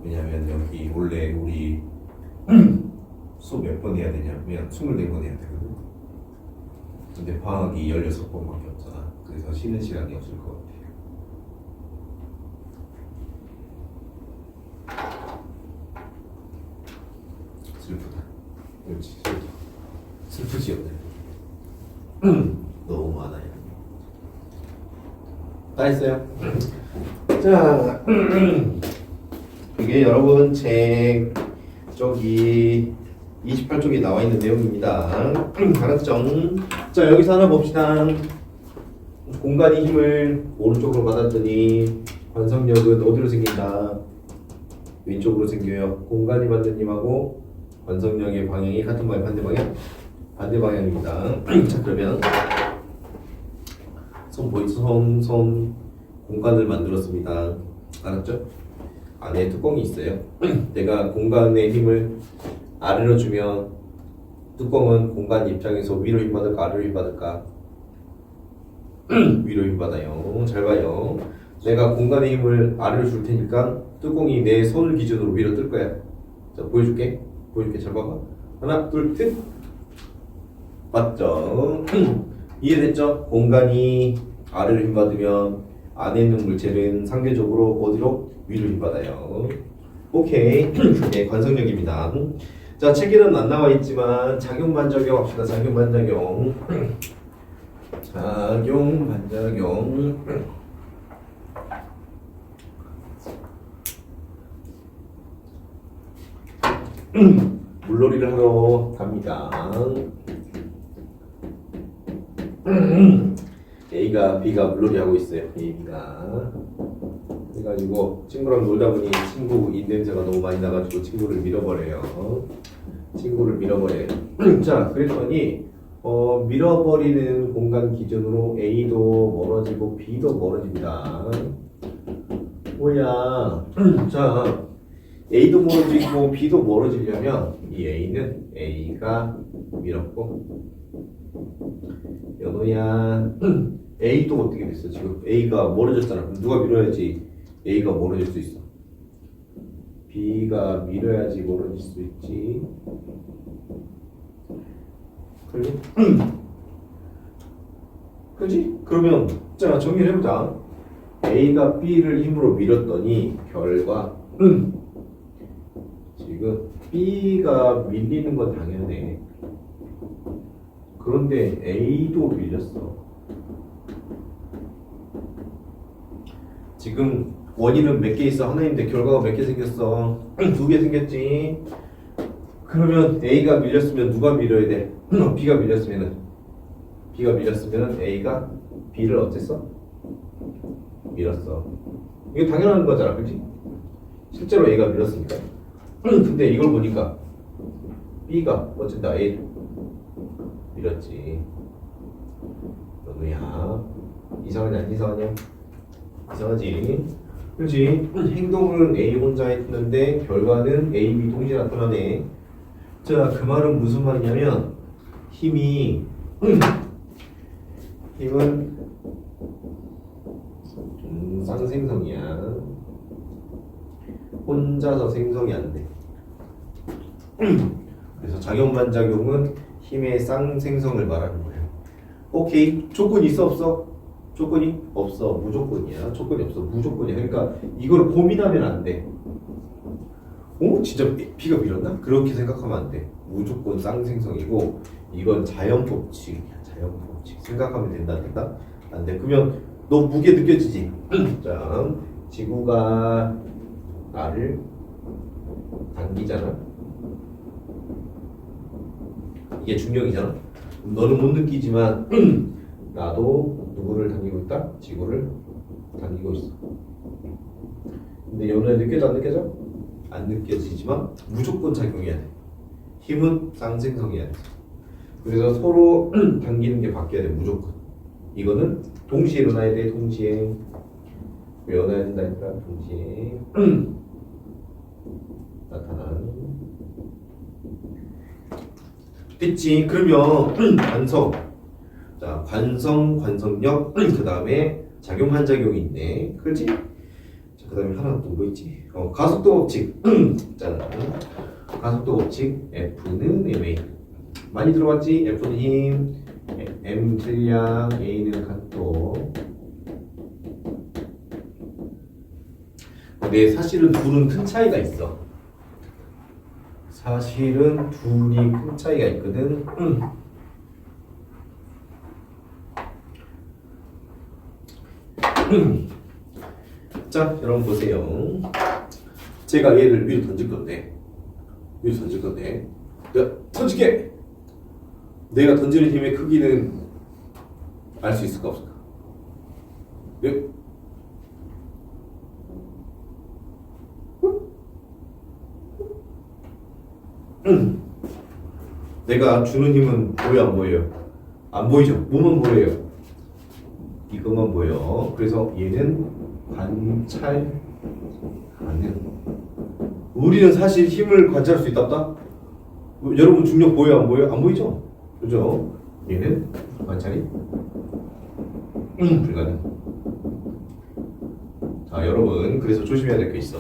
왜냐면 여기 원래 우리 수업 몇 번 해야 되냐면 24번 해야 되거든. 근데 방학이 16번밖에 없잖아. 그래서 쉬는 시간이 없을 것 같아. 슬프다. 그렇지. 슬프지 오늘. 너무 많아요. 다 했어요. 자, 이게 여러분 책 저기 28쪽에 나와 있는 내용입니다. 알았죠? 자, 여기서 하나 봅시다. 공간이 힘을 오른쪽으로 받았더니 관성력은 어디로 생긴다? 왼쪽으로 생겨요. 공간이 받는 힘하고 관성력의 방향이 같은 방향, 반대 방향? 반대 방향입니다. 자, 그러면 손 보이죠? 손 공간을 만들었습니다. 알았죠? 안에 뚜껑이 있어요. 내가 공간의 힘을 아래로 주면 뚜껑은 공간 입장에서 위로 힘받을까 아래로 힘받을까? 위로 힘받아요. 잘 봐요. 내가 공간의 힘을 아래로 줄 테니까 뚜껑이 내 손을 기준으로 위로 뜰 거야. 자, 보여줄게. 잘 봐봐. 하나, 둘, 셋. 맞죠? 이해됐죠? 공간이 아래로 힘받으면 안에 있는 물체는 상대적으로 어디로? 위로 힘받아요. 오케이. 네, 관성력입니다. 자, 책에는 안 나와 있지만 작용 반작용 합시다. 작용 반작용. 작용 반작용. 물놀이를 하러 갑니다. A가 B가 물놀이 하고 있어요. A가 그래가지고 친구랑 놀다 보니 친구 입냄새가 너무 많이 나가지고 친구를 밀어버려요. 자, 그랬더니 밀어버리는 공간 기준으로 A도 멀어지고 B도 멀어집니다. 뭐야? 자, A도 멀어지고 B도 멀어지려면 이 A는 A가 밀었고, 연호야, A도 어떻게 됐어? 지금 A가 멀어졌잖아. 그럼 누가 밀어야지 A가 멀어질 수 있어? B가 밀어야지 멀어질 수 있지. 그지? 그지? 그러면 자 정리를 해보자. A가 B를 힘으로 밀었더니 결과 지금 B가 밀리는 건 당연해. 그런데 A도 밀렸어. 지금 원인은 몇 개 있어? 하나인데 결과가 몇 개 생겼어? 2개 생겼지. 그러면 A가 밀렸으면 누가 밀어야 돼? B가 밀렸으면은 A가 B를 어땠어? 밀었어. 이거 당연한 거잖아, 그렇지? 실제로 A가 밀었으니까. 근데 이걸 보니까 B가 어쨌든 A를 밀었지. 너야 이상하냐 안 이상하냐? 이상하지. 그렇지? 행동은 A 혼자 했는데 결과는 A, B 동시에 나타나네. 자, 그 말은 무슨 말이냐면 힘은 쌍생성이야. 혼자서 생성이 안 돼. 그래서 작용반작용은 힘의 쌍생성을 말하는 거예요. 오케이. 조건이 있어 없어? 조건이 없어. 무조건이야. 조건이 없어. 무조건이야. 그러니까 이걸 고민하면 안 돼. 진짜 B가 밀었나? 그렇게 생각하면 안 돼. 무조건 쌍생성이고 이건 자연법칙이야. 자연법칙. 생각하면 된다. 안 돼. 그러면 너 무게 느껴지지? 자, 지구가 나를 당기잖아. 이게 중력이잖아. 너는 못 느끼지만 나도 누구를 당기고 있다? 지구를 당기고 있어. 근데 연우야 느껴져 안 느껴져? 안 느껴지지만 무조건 작용해야 돼. 힘은 쌍생성이야 돼. 그래서 서로 당기는 게 바뀌어야 돼. 무조건. 이거는 동시에 일어나야 돼. 동시에 일어나야 된다니까. 동시에 나타나는. 됐지? 그러면 관성. 자, 관성력. 그 다음에 작용반작용이 있네. 그렇지? 자, 그 다음에 하나 또 뭐 있지? 가속도 법칙. 자, 가속도 법칙. F는 ma. 많이 들어봤지? F는 힘, M 질량, A는 각도. 근데 사실은 둘은 큰 차이가 있어. 사실은 둘이 큰 차이가 있거든. 자, 여러분 보세요. 제가 얘를 위로 던질 건데, 내가 던질게. 내가 던지는 힘의 크기는 알 수 있을까 없을까? 네? 내가 주는 힘은 보여 안 보여요? 안 보이죠? 뭐만 보여요? 이것만 보여. 그래서 얘는 관찰 가능. 우리는 사실 힘을 관찰할 수 있답다. 여러분 중력 보여 안 보여? 안 보이죠? 그죠? 얘는 관찰이 불가능. 자, 여러분 그래서 조심해야 될 게 있어.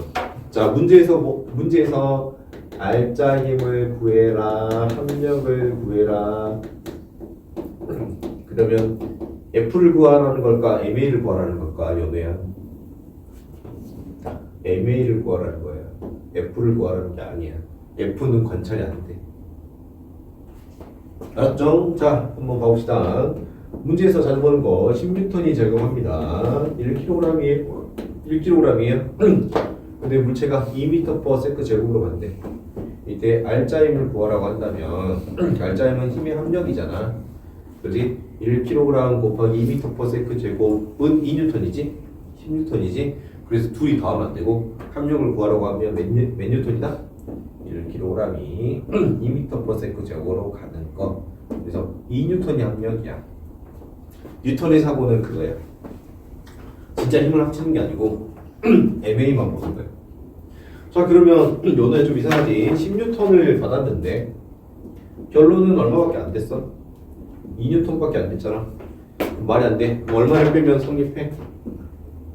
자, 문제에서 알짜 힘을 구해라, 합력을 구해라. 그러면 F를 구하라는 걸까, MA를 구하라는 걸까, 연우야? MA를 구하라는 거야. F를 구하라는 게 아니야. F는 관찰이 안 돼. 알았죠? 자, 한번 봐봅시다. 문제에서 자주 보는 거 10N이 적용합니다. 1kg이에요. 근데 물체가 2m/s 제곱으로 간대. 이때 알짜 힘을 구하라고 한다면 알짜 힘은 힘의 합력이잖아. 그렇지? 1kg 곱하기 2m/s 제곱은 2N이지? 10N이지? 그래서 둘이 더하면 안 되고 합력을 구하라고 하면 몇 N이다? 1kg이 2m/s 제곱으로 가는 거. 그래서 2뉴턴이 합력이야. 뉴턴의 사고는 그거야. 진짜 힘을 합치는 게 아니고 MA만 보는 거야. 자, 그러면 요는 좀 이상하지. 10뉴턴을 받았는데 결론은 얼마밖에 안 됐어? 2뉴턴밖에 안 됐잖아. 말이 안 돼. 얼마를 빼면 성립해?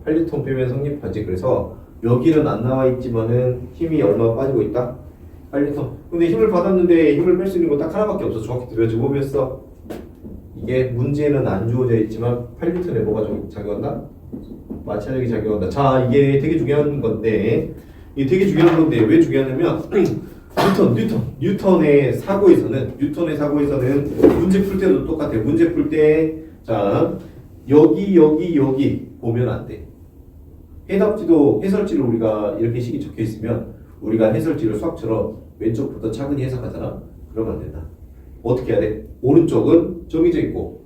8뉴턴 빼면 성립하지. 그래서 여기는 안 나와 있지만은 힘이 얼마 빠지고 있다? 8뉴턴. 근데 힘을 받았는데 힘을 뺄 수 있는 거 딱 하나밖에 없어. 정확히 들여지 뭐였어? 이게 문제는 안 주어져 있지만 8뉴턴에 뭐가 작용한다? 마찰력이 작용한다. 자, 이게 되게 중요한 건데, 이게 되게 중요한 건데 왜 중요하냐면 뉴턴의 사고에서는 문제 풀 때도 똑같아요. 문제 풀 때 자, 여기 보면 안 돼. 해설지를 우리가 이렇게 식이 적혀 있으면 우리가 해설지를 수학처럼 왼쪽부터 차근히 해석하잖아. 그러면 안 된다. 어떻게 해야 돼? 오른쪽은 정해져 있고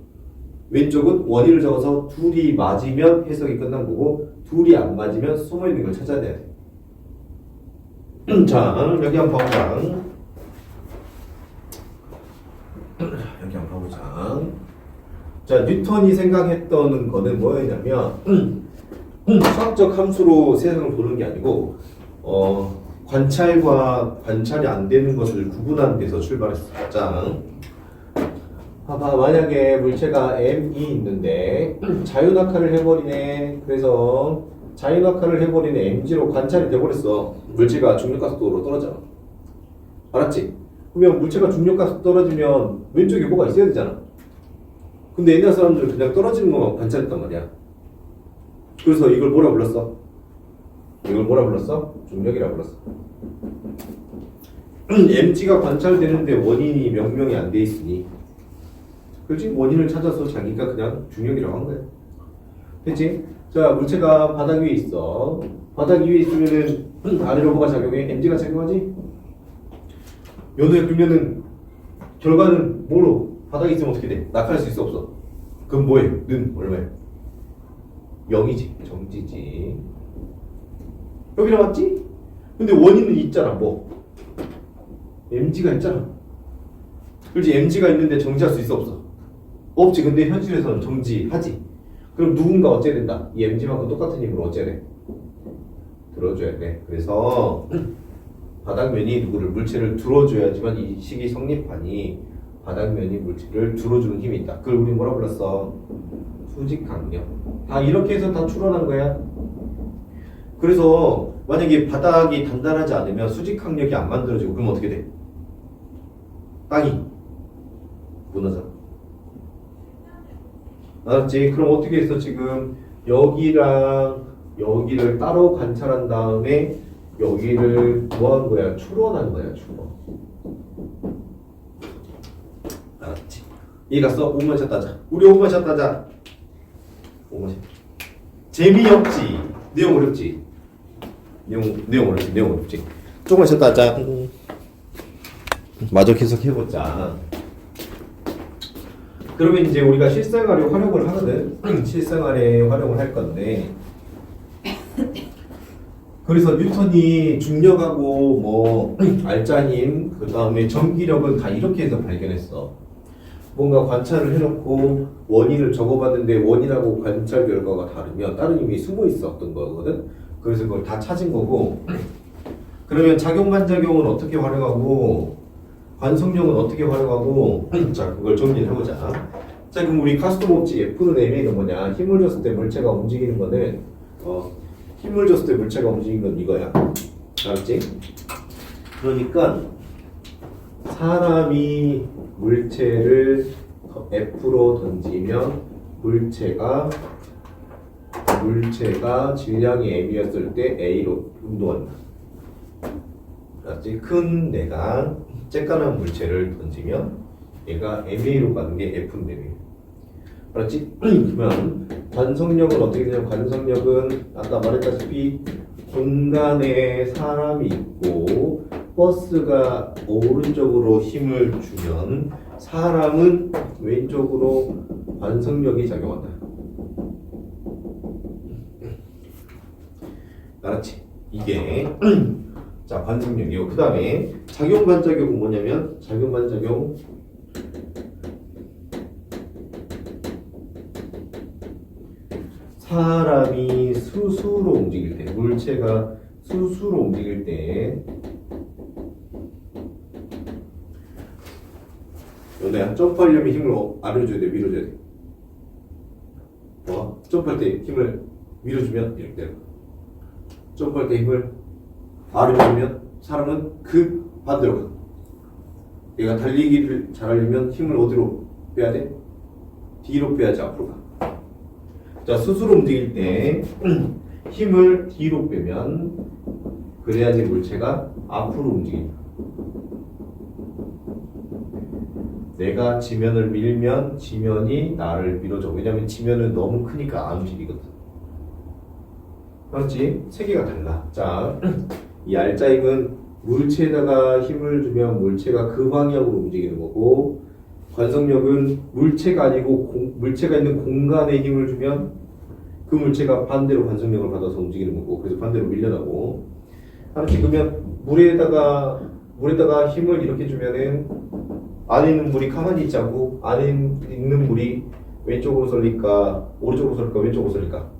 왼쪽은 원인을 적어서 둘이 맞으면 해석이 끝난 거고 둘이 안 맞으면 숨어 있는 걸 찾아야 돼. 자, 여기 한번 봐보자. 여기 한번 봐보자. 자, 뉴턴이 생각했던 거는 뭐였냐면 수학적 함수로 세상을 보는 게 아니고 관찰과 관찰이 안 되는 것을 구분하는 데서 출발했어. 자, 봐봐. 만약에 물체가 M이 있는데 자유낙하를 해버리네. 그래서 자유낙하를 해버리네. MG로 관찰이 돼버렸어. 물체가 중력가속도로 떨어져. 알았지? 그러면 물체가 중력가속도 떨어지면 왼쪽에 뭐가 있어야 되잖아. 근데 옛날 사람들은 그냥 떨어지는 것만 관찰했단 말이야. 그래서 이걸 뭐라 불렀어? 중력이라 불렀어. MG가 관찰되는데 원인이 명명이 안 돼 있으니 그렇지? 원인을 찾아서 자기가 그냥 중력이라고 한 거야. 됐지? 자, 물체가 바닥 위에 있어. 바닥 위에 있으면은 아래로 뭐가 작용해? MG가 작용하지? 연우에 그러면은 결과는 뭐로? 바닥에 있으면 어떻게 돼? 낙하할 수 있어 없어? 그럼 뭐해? 는 얼마야? 0이지. 정지지. 여기 나왔지? 근데 원인은 있잖아. 뭐? MG가 있잖아. 그렇지? MG가 있는데 정지할 수 있어 없어? 없지. 근데 현실에서는 정지하지. 그럼 누군가 어째야 된다. 이 MG만큼 똑같은 힘으로 어째야 돼? 들어줘야 돼. 그래서 바닥면이 물체를 들어줘야지만 이 식이 성립하니 바닥면이 물체를 들어주는 힘이 있다. 그걸 우리 뭐라 불렀어? 수직강력. 다 이렇게 해서 다 추론한 거야. 그래서 만약에 바닥이 단단하지 않으면 수직강력이 안 만들어지고 그럼 어떻게 돼? 땅이 무너져. 알았지? 그럼 어떻게 했어? 지금 여기랑 여기를 따로 관찰한 다음에 여기를 뭐 한 거야? 추론한 거야. 추론. 알았지? 이해갔어? 5만 샷 따자. 우리 5만 샷 따자. 5만 샷. 재미없지? 내용 어렵지? 내용 어렵지? 조금만 샷 따자. 마저 계속 해보자. 그러면 이제 우리가 실생활에 활용을 하거든. 실생활에 활용을 할 건데. 그래서 뉴턴이 중력하고 뭐 알짜힘, 그 다음에 전기력은 다 이렇게 해서 발견했어. 뭔가 관찰을 해놓고 원인을 적어봤는데 원인하고 관찰 결과가 다르면 다른 힘이 숨어 있었던 거거든. 그래서 그걸 다 찾은 거고. 그러면 작용-반작용은 어떻게 활용하고 관성력은 어떻게 활용하고 자, 그걸 정리를 해보자. 자, 그럼 우리 카스토법칙 F는 M이는 뭐냐? 힘을 줬을 때 물체가 움직이는 거는 힘을 줬을 때 물체가 움직이는 건 이거야. 알았지? 그러니까 사람이 물체를 F로 던지면 물체가 질량이 M이었을 때 A로 운동한다. 알았지? 큰 내가 쬐깐한 물체를 던지면 얘가 MA로 가는 게 F인데. 알았지? 그러면 관성력은 어떻게 되냐면 관성력은 아까 말했다시피 공간에 사람이 있고 버스가 오른쪽으로 힘을 주면 사람은 왼쪽으로 관성력이 작용한다. 알았지? 이게 자, 관성력이요. 그 다음에 작용 반작용은 뭐냐면 작용 반작용 사람이 스스로 움직일 때, 물체가 스스로 움직일 때, 연애야, 점프하려면 힘을 아래로 줘야 돼, 위로 줘야 돼? 점프할 때 힘을 위로 주면 이렇게 되는 거야. 점프할 때 힘을 아래로 주면 사람은 그 반대로 가. 얘가 달리기를 잘하려면 힘을 어디로 빼야 돼? 뒤로 빼야지 앞으로 가. 자, 스스로 움직일 때 힘을 뒤로 빼면 그래야지 물체가 앞으로 움직인다. 내가 지면을 밀면 지면이 나를 밀어줘. 왜냐면 지면은 너무 크니까 안 움직이거든. 그렇지? 세 개가 달라. 자, 이 R자임은 물체에다가 힘을 주면 물체가 그 방향으로 움직이는 거고, 관성력은 물체가 아니고 물체가 있는 공간에 힘을 주면 그 물체가 반대로 관성력을 받아서 움직이는 거고, 그래서 반대로 밀려나고. 알았지? 그러면 물에다가 힘을 이렇게 주면은 안에 있는 물이 가만히 있지 않고 안에 있는 물이 왼쪽으로 쏠릴까 오른쪽으로 쏠릴까 왼쪽으로 쏠릴까?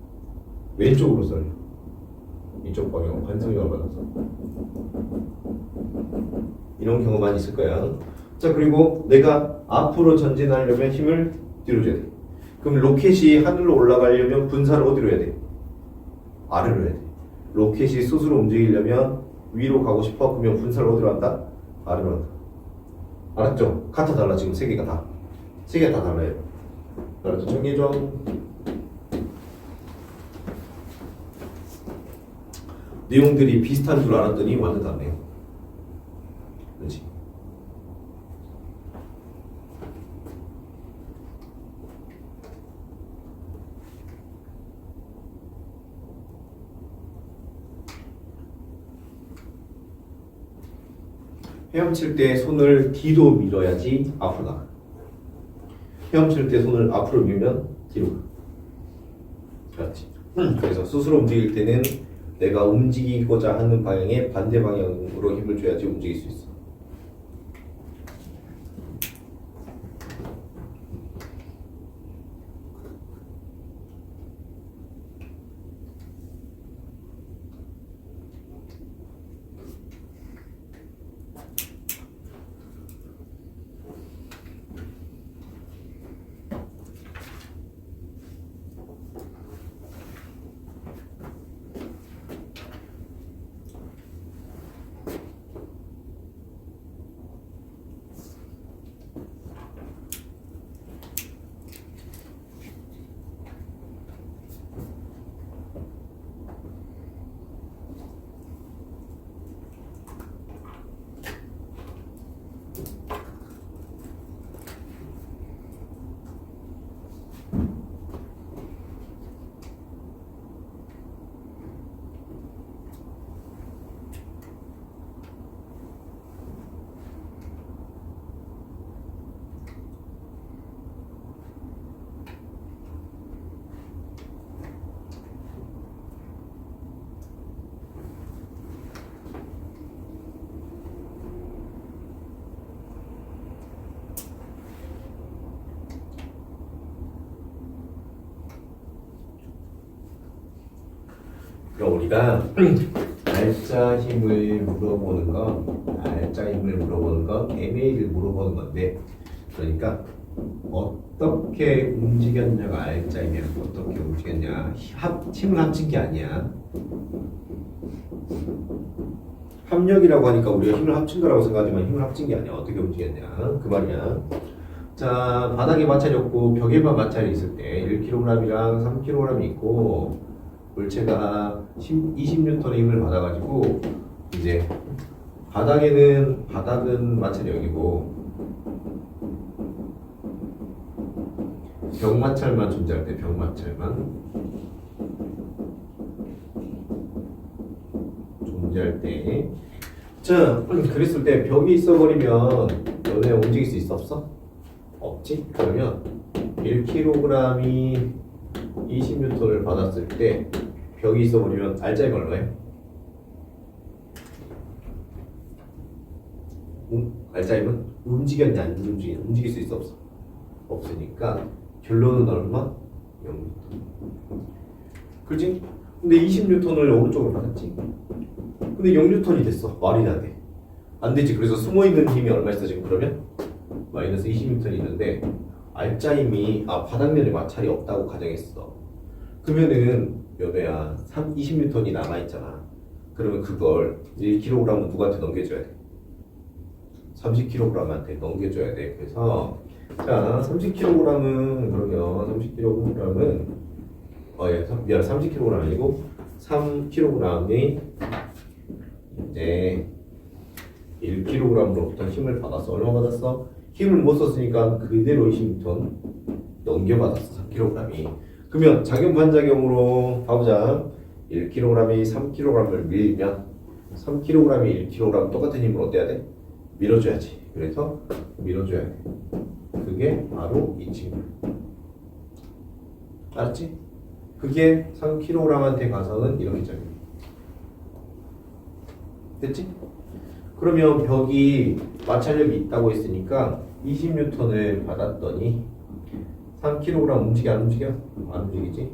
왼쪽으로 쏠려. 이쪽 방향 관성력을 받아서. 이런 경우 많이 있을 거야. 자, 그리고 내가 앞으로 전진하려면 힘을 뒤로 줘야 돼. 그럼 로켓이 하늘로 올라가려면 분사를 어디로 해야 돼? 아래로 해야 돼. 로켓이 스스로 움직이려면 위로 가고 싶어? 그러면 분사를 어디로 한다? 아래로 한다. 알았죠? 같아 달라. 지금 세 개가 다. 세 개가 다 달라요. 알았죠? 정리 좀. 내용들이 비슷한 줄 알았더니 완전 다르네요. 그렇지? 헤엄칠 때 손을 뒤로 밀어야지 앞으로 나가. 헤엄칠 때 손을 앞으로 밀면 뒤로 가. 그렇지. 그래서 스스로 움직일 때는 내가 움직이고자 하는 방향에 반대 방향으로 힘을 줘야지 움직일 수 있어. 그럼 우리가 알짜 힘을 물어보는 건 MA를 물어보는 건데, 그러니까 어떻게 움직였냐가 알짜이면 어떻게 움직였냐, 힘을 합친 게 아니야. 합력이라고 하니까 우리가 힘을 합친 거라고 생각하지만 힘을 합친 게 아니야. 어떻게 움직였냐 그 말이야. 자, 바닥에 마찰이 없고 벽에만 마찰이 있을 때 1kg이랑 3kg이 있고 물체가 20N의 힘을 받아가지고 이제 바닥은 마찰이 여기고 벽 마찰만 존재할 때 벽 마찰만 존재할 때, 자, 그랬을 때 벽이 있어버리면 너네 움직일 수 있어 없어? 없지? 그러면 1kg이 20N을 받았을 때 벽이 있어버리면 알짜이가 얼마예요? 알짜이면 움직였냐 안 움직이냐? 움직일 수 있어 없어? 없으니까 결론은 얼마? 0m. 그지? 근데 20N을 오른쪽으로 받았지. 근데 0N이 됐어. 말이 안 돼. 안 되지. 그래서 숨어있는 힘이 얼마 있어 지금 그러면? 마이너스 20N 있는데 알짜힘이 바닥면에 마찰이 없다고 가정했어. 그러면은 연우야 20N이 남아있잖아. 그러면 그걸 1kg은 누구한테 넘겨줘야 돼? 30kg한테 넘겨줘야 돼. 그래서 자 30kg은 그러면 30kg은 미안 30kg 아니고 3kg이 이제 1kg으로부터 힘을 받았어. 얼마 받았어? 힘을 못 썼으니까 그대로 20N 넘겨받았어. 3kg이. 그러면 작용 반작용으로 봐보자. 1kg이 3kg을 밀면 3kg이 1kg 똑같은 힘을 어때야 돼? 밀어줘야지. 그래서 밀어줘야 돼. 그게 바로 이 친구. 알았지? 그게 3kg한테 가서는 이렇게 작용. 됐지? 그러면 벽이 마찰력이 있다고 했으니까 20N을 받았더니 3kg 움직여 안 움직여? 안 움직이지?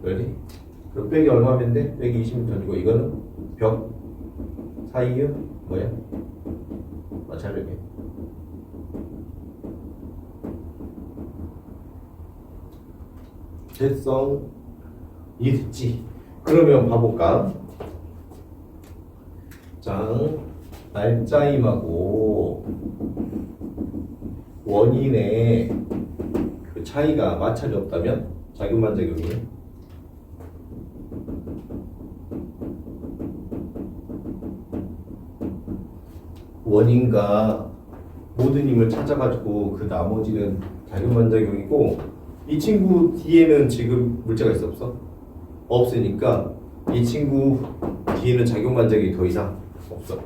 그러지? 그럼 빼기 얼마면 돼? 빼기 20N이고 이거는 벽 사이의 뭐야? 마찰력이야. 됐어? 이해됐지? 그러면 봐볼까? 자, 알짜임하고 원인의 그 차이가 마찰이 없다면 작용 반작용이 원인과 모든 힘을 찾아가지고 그 나머지는 작용 반작용이고 이 친구 뒤에는 지금 물체가 있어 없어? 없으니까 이 친구 뒤에는 작용 반작용이 더 이상 없어.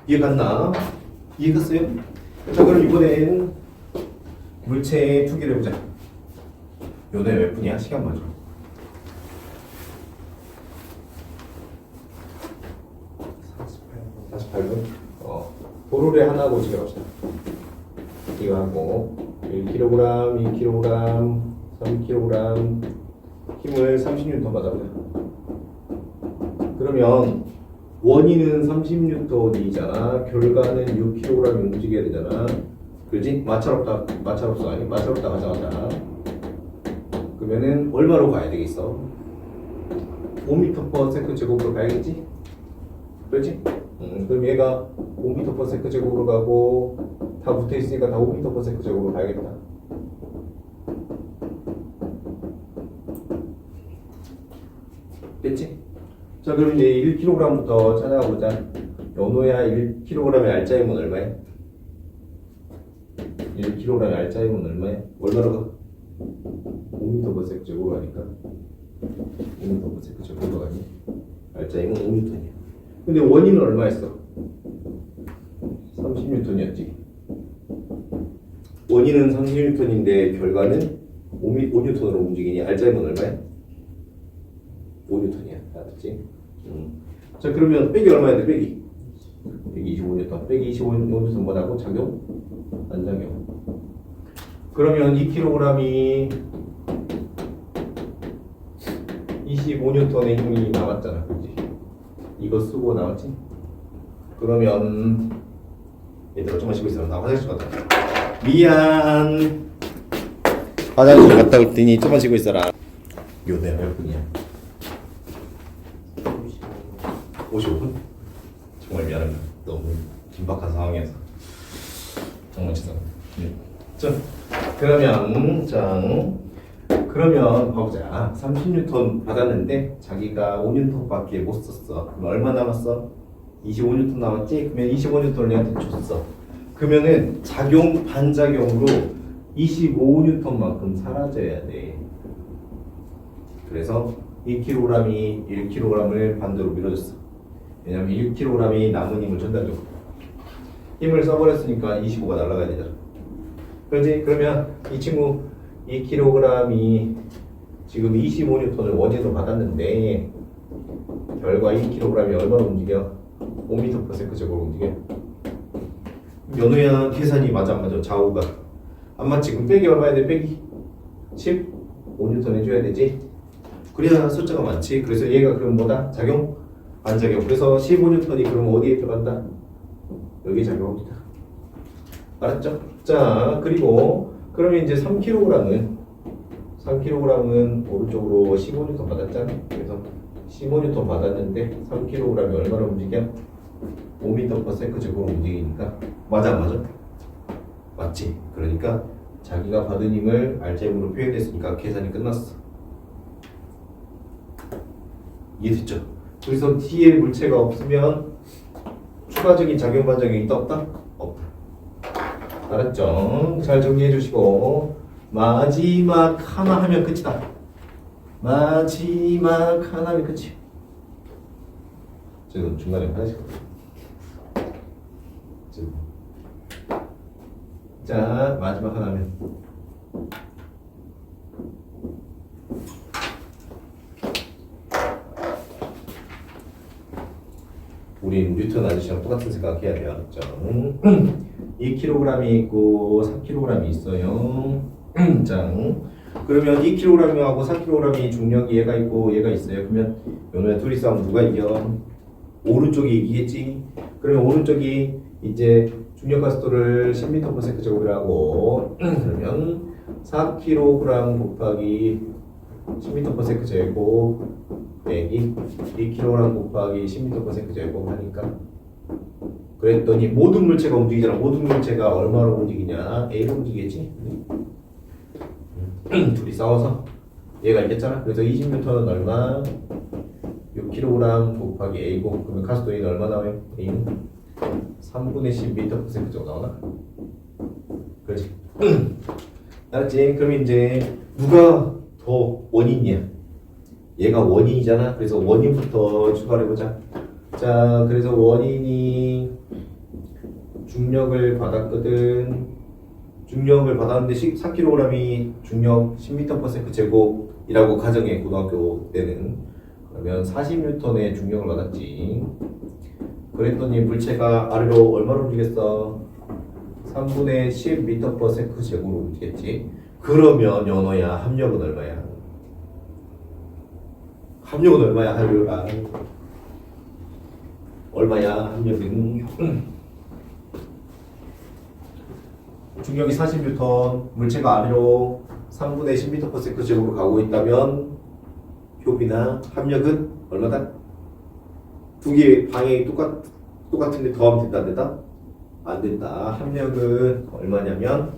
이해갔나? 이해갔어요? 자 그럼 이번엔 물체의 투기를 해보자. 요네 몇 분이야? 시간 맞아. 48분. 도루래 하나 고치게 합시다. 이거 하고 1kg, 2kg, 3kg 힘을 30N 받아보자. 그러면 원인은 30N이잖아. 결과는 6kg이 움직여야 되잖아. 그지? 마찰없다 아니 마찰없다 가져가자. 그러면은 얼마로 가야 되겠어? 5m/s 제곱으로 가야겠지? 그렇지? 그럼 얘가 5m/s 제곱으로 가고 다 붙어 있으니까 다 5m/s 제곱으로 가야겠다. 됐지? 자 그럼 이제 1kg부터 찾아보자. 연호야 1kg의 알짜임은 얼마야? 1kg의 알짜임은 얼마야? 얼마로 가? 5m/s 제곱으로 가니까 5m/s 제곱으로 가니 알짜임은 5N이야. 근데 원인은 얼마였어? 30N이었지. 원인은 30N인데 결과는 5N으로 움직이니 알짜임은 얼마야? 5N이야. 알았지? 자 그러면 빼기 얼마야 돼? 빼기 25N. 빼기 25N 뭐라고? 작용? 반작용. 그러면 2kg이 25N의 힘이 남았잖아. 그렇지? 이거 쓰고 나왔지? 그러면 얘들아 좀만 쉬고 있어. 나 화장실 갔다 올게. 미안. 화장실 갔다 올 테니 좀만 쉬고 있어라. 요네 몇 분이야? 55분? 정말 미안합니다. 너무 긴박한 상황이어서 정말 죄송합니다. 자 그러면 봐보자. 30N 받았는데 자기가 5N밖에 못 썼어. 그럼 얼마 남았어? 25N 남았지? 그러면 25N을 얘한테 줬어. 그러면은 작용 반작용으로 25N만큼 사라져야 돼. 그래서 2kg이 1kg을 반대로 밀어줬어. 왜냐면 1kg이 남은 힘을 전달줘. 힘을 써버렸으니까 25가 날아가야 되잖아. 그렇지? 그러면 이 친구 2kg이 지금 25N을 원인으로 받았는데 결과 2kg이 얼마나 움직여? 5m/s 제곱으로 움직여. 연우야 계산이 맞아 안 맞아? 좌우가 안 맞지? 그럼 빼기 얼마야 돼? 빼기 10? 5N 해줘야 되지. 그래야 숫자가 많지. 그래서 얘가 그럼 뭐다? 작용? 안 작용. 그래서 15N이 그럼 어디에 들어간다? 여기 작용합니다. 알았죠? 자, 그리고 그러면 이제 3kg은 오른쪽으로 15N 받았잖아. 그래서 15N 받았는데 3kg이 얼마나 움직여? 5m/s 제곱으로 움직이니까 맞아 안 맞아? 맞지? 그러니까 자기가 받은 힘을 알제곱으로 표현했으니까 계산이 끝났어. 이해됐죠? 그래서 뒤에 물체가 없으면 추가적인 작용 반작용이 있다 없다? 없다. 알았죠? 잘 정리해 주시고 마지막 하나 하면 끝이다. 마지막 하나 하면 끝이야. 지금 중간에 화장실 자, 마지막 하나면 우린 뉴턴 아저씨랑 똑같은 생각 해야 돼요. 알았죠? 2kg이 있고 3kg이 있어요. 자, 그러면 2kg하고 4kg이 중력이 얘가 있고 얘가 있어요. 그러면 요놈의 둘이 싸우면 누가 이겨? 오른쪽이 이기겠지? 그러면 오른쪽이 이제 중력 가속도를 10m/s 제곱이라고 그러면 4kg 곱하기 10m/s 제곱 빼기 2kg 곱하기 10m/s 제곱 하니까 그랬더니 모든 물체가 움직이잖아. 모든 물체가 얼마로 움직이냐? A로 움직이겠지? 둘이 싸워서 얘가 이겼잖아. 그래서 20N은 얼마? 6kg 곱하기 A고 그러면 가속도 A는 얼마 나와요? A는 3분의 10m/s 정도 나오나? 그렇지. 알았지? 그럼 이제 누가 더 원인이야? 얘가 원인이잖아. 그래서 원인부터 추가해보자. 자, 그래서 원인이 중력을 받았거든. 중력을 받았는데 4kg이 중력 10m/s 제곱이라고 가정해. 고등학교 때는. 그러면 40N의 중력을 받았지. 그랬더니 물체가 아래로 얼마로 움직였어? 3분의 10m/s 제곱으로 움직였지. 그러면 연호야 합력은 얼마야? 합력은 얼마야? 하루가 얼마야? 합력은 중력이 40N, 물체가 아래로 3분의 10m/s 제곱으로 가고 있다면 효비나 합력은 얼마다? 두 개의 방향이 똑같은데 더하면 된다 안 된다? 안 된다. 합력은 얼마냐면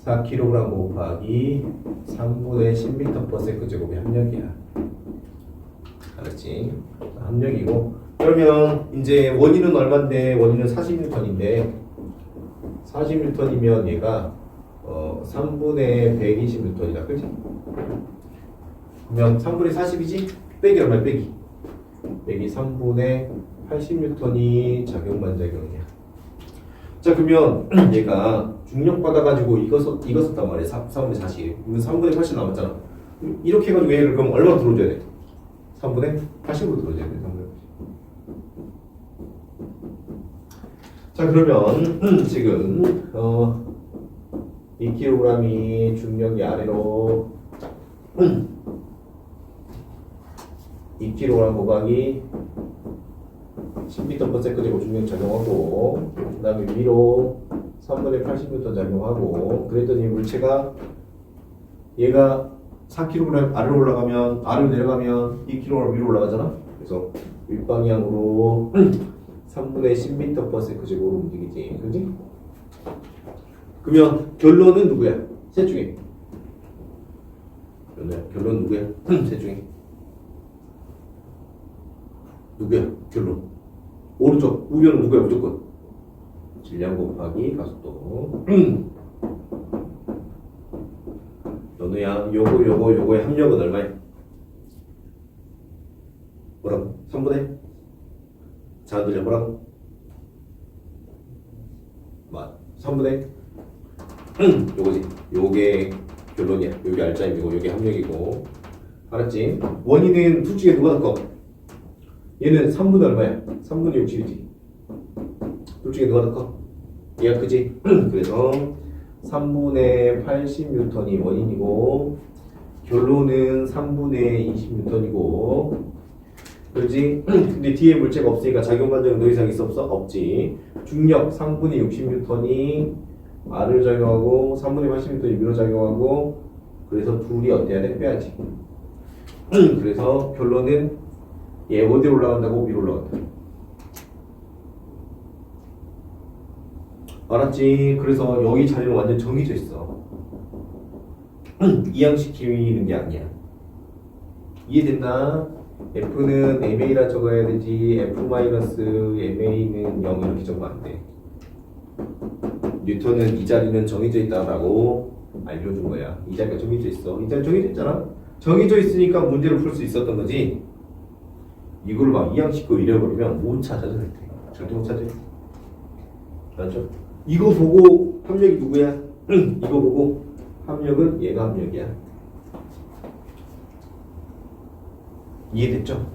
4kg 곱하기 3분의 10m/s 제곱이 합력이야. 알았지? 합력이고 그러면 이제 원인은 얼마인데? 원인은 40N인데 40N이면 얘가 3분의 120N이다. 그치? 그러면 3분의 40이지? 빼기 얼마야? 빼기 3분의 80N이 작용반작용이야. 자, 그러면 얘가 중력 받아가지고 이거 썼단 말이야. 3분의 40. 이건 3분의 80 남았잖아. 이렇게 해가지고 얘를 그럼 얼마로 들어줘야 돼? 3분의 80으로 들어줘야 돼. 3분의 80. 자, 그러면 지금 2kg이 중력이 아래로 2kg 곱하기 10m/s 제곱 중력 작용하고 그 다음에 위로 3분의 80m 작용하고 그랬더니 물체가 얘가 4kg 아래로 올라가면 아래로 내려가면 2kg 위로 올라가잖아. 그래서 윗방향으로 3분의 10m/s 제곱으로 움직이지. 그지? 그러면 결론은 누구야? 셋 중에 결론 누구야? 셋 중에 누구야? 결론 오른쪽 우변은 누구야? 무조건 질량 곱하기 가속도. 연우야 요거의 합력은 얼마야? 뭐라고? 3분의? 자, 들려 뭐라고? 3분의? 요거지. 요게 결론이야. 요게 알짜임이고 요게 합력이고. 알았지? 원인은 둘 중에 누가 더 커? 얘는 3분의 얼마야? 3분의 60이지. 둘 중에 누가 더 커? 얘가 크지? 그래서 3분의 80뉴턴이 원인이고 결론은 3분의 20뉴턴이고 그렇지? 근데 뒤에 물체가 없으니까 작용 반작용 더 이상 있어 없어? 없지. 중력 3분의 60뉴턴이 R을 작용하고 3분의 80뉴턴이 U를 작용하고 그래서 둘이 어때야 돼? 빼야지. 그래서 결론은 얘 어디로 올라간다고? 위로 올라간다. 알았지? 그래서 여기 자리는 완전 정해져 있어. 이항시키는 게 아니야. 이해됐나? F는 MA라 적어야 되지 F-MA는 0 이렇게 적으면 안 돼. 뉴턴은 이 자리는 정해져 있다라고 알려준 거야. 이 자리가 정해져 있어. 이 자리 정해져 있잖아. 정해져 있으니까 문제를 풀 수 있었던 거지. 이걸 막 이항시키고 이래버리면 못 찾아 절대. 절대 못 찾아. 맞죠? 이거 보고 합력이 누구야? 이거 보고 합력은 얘가 합력이야. 이해됐죠?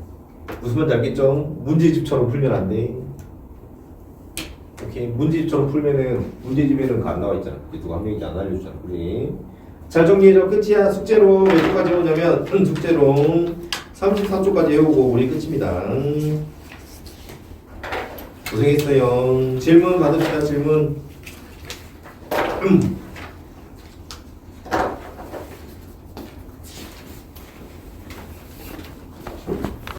무슨 말인지 알겠죠? 문제집처럼 풀면 안 돼. 오케이. 문제집처럼 풀면은 문제집에는 안 나와 있잖아. 누가 합력인지 안 알려주잖아. 그래. 잘 정리해줘. 끝이야. 숙제로 몇 초까지 해오냐면 숙제로 34초까지 해오고 우리 끝입니다. 고생했어요. 질문 받읍시다. 질문.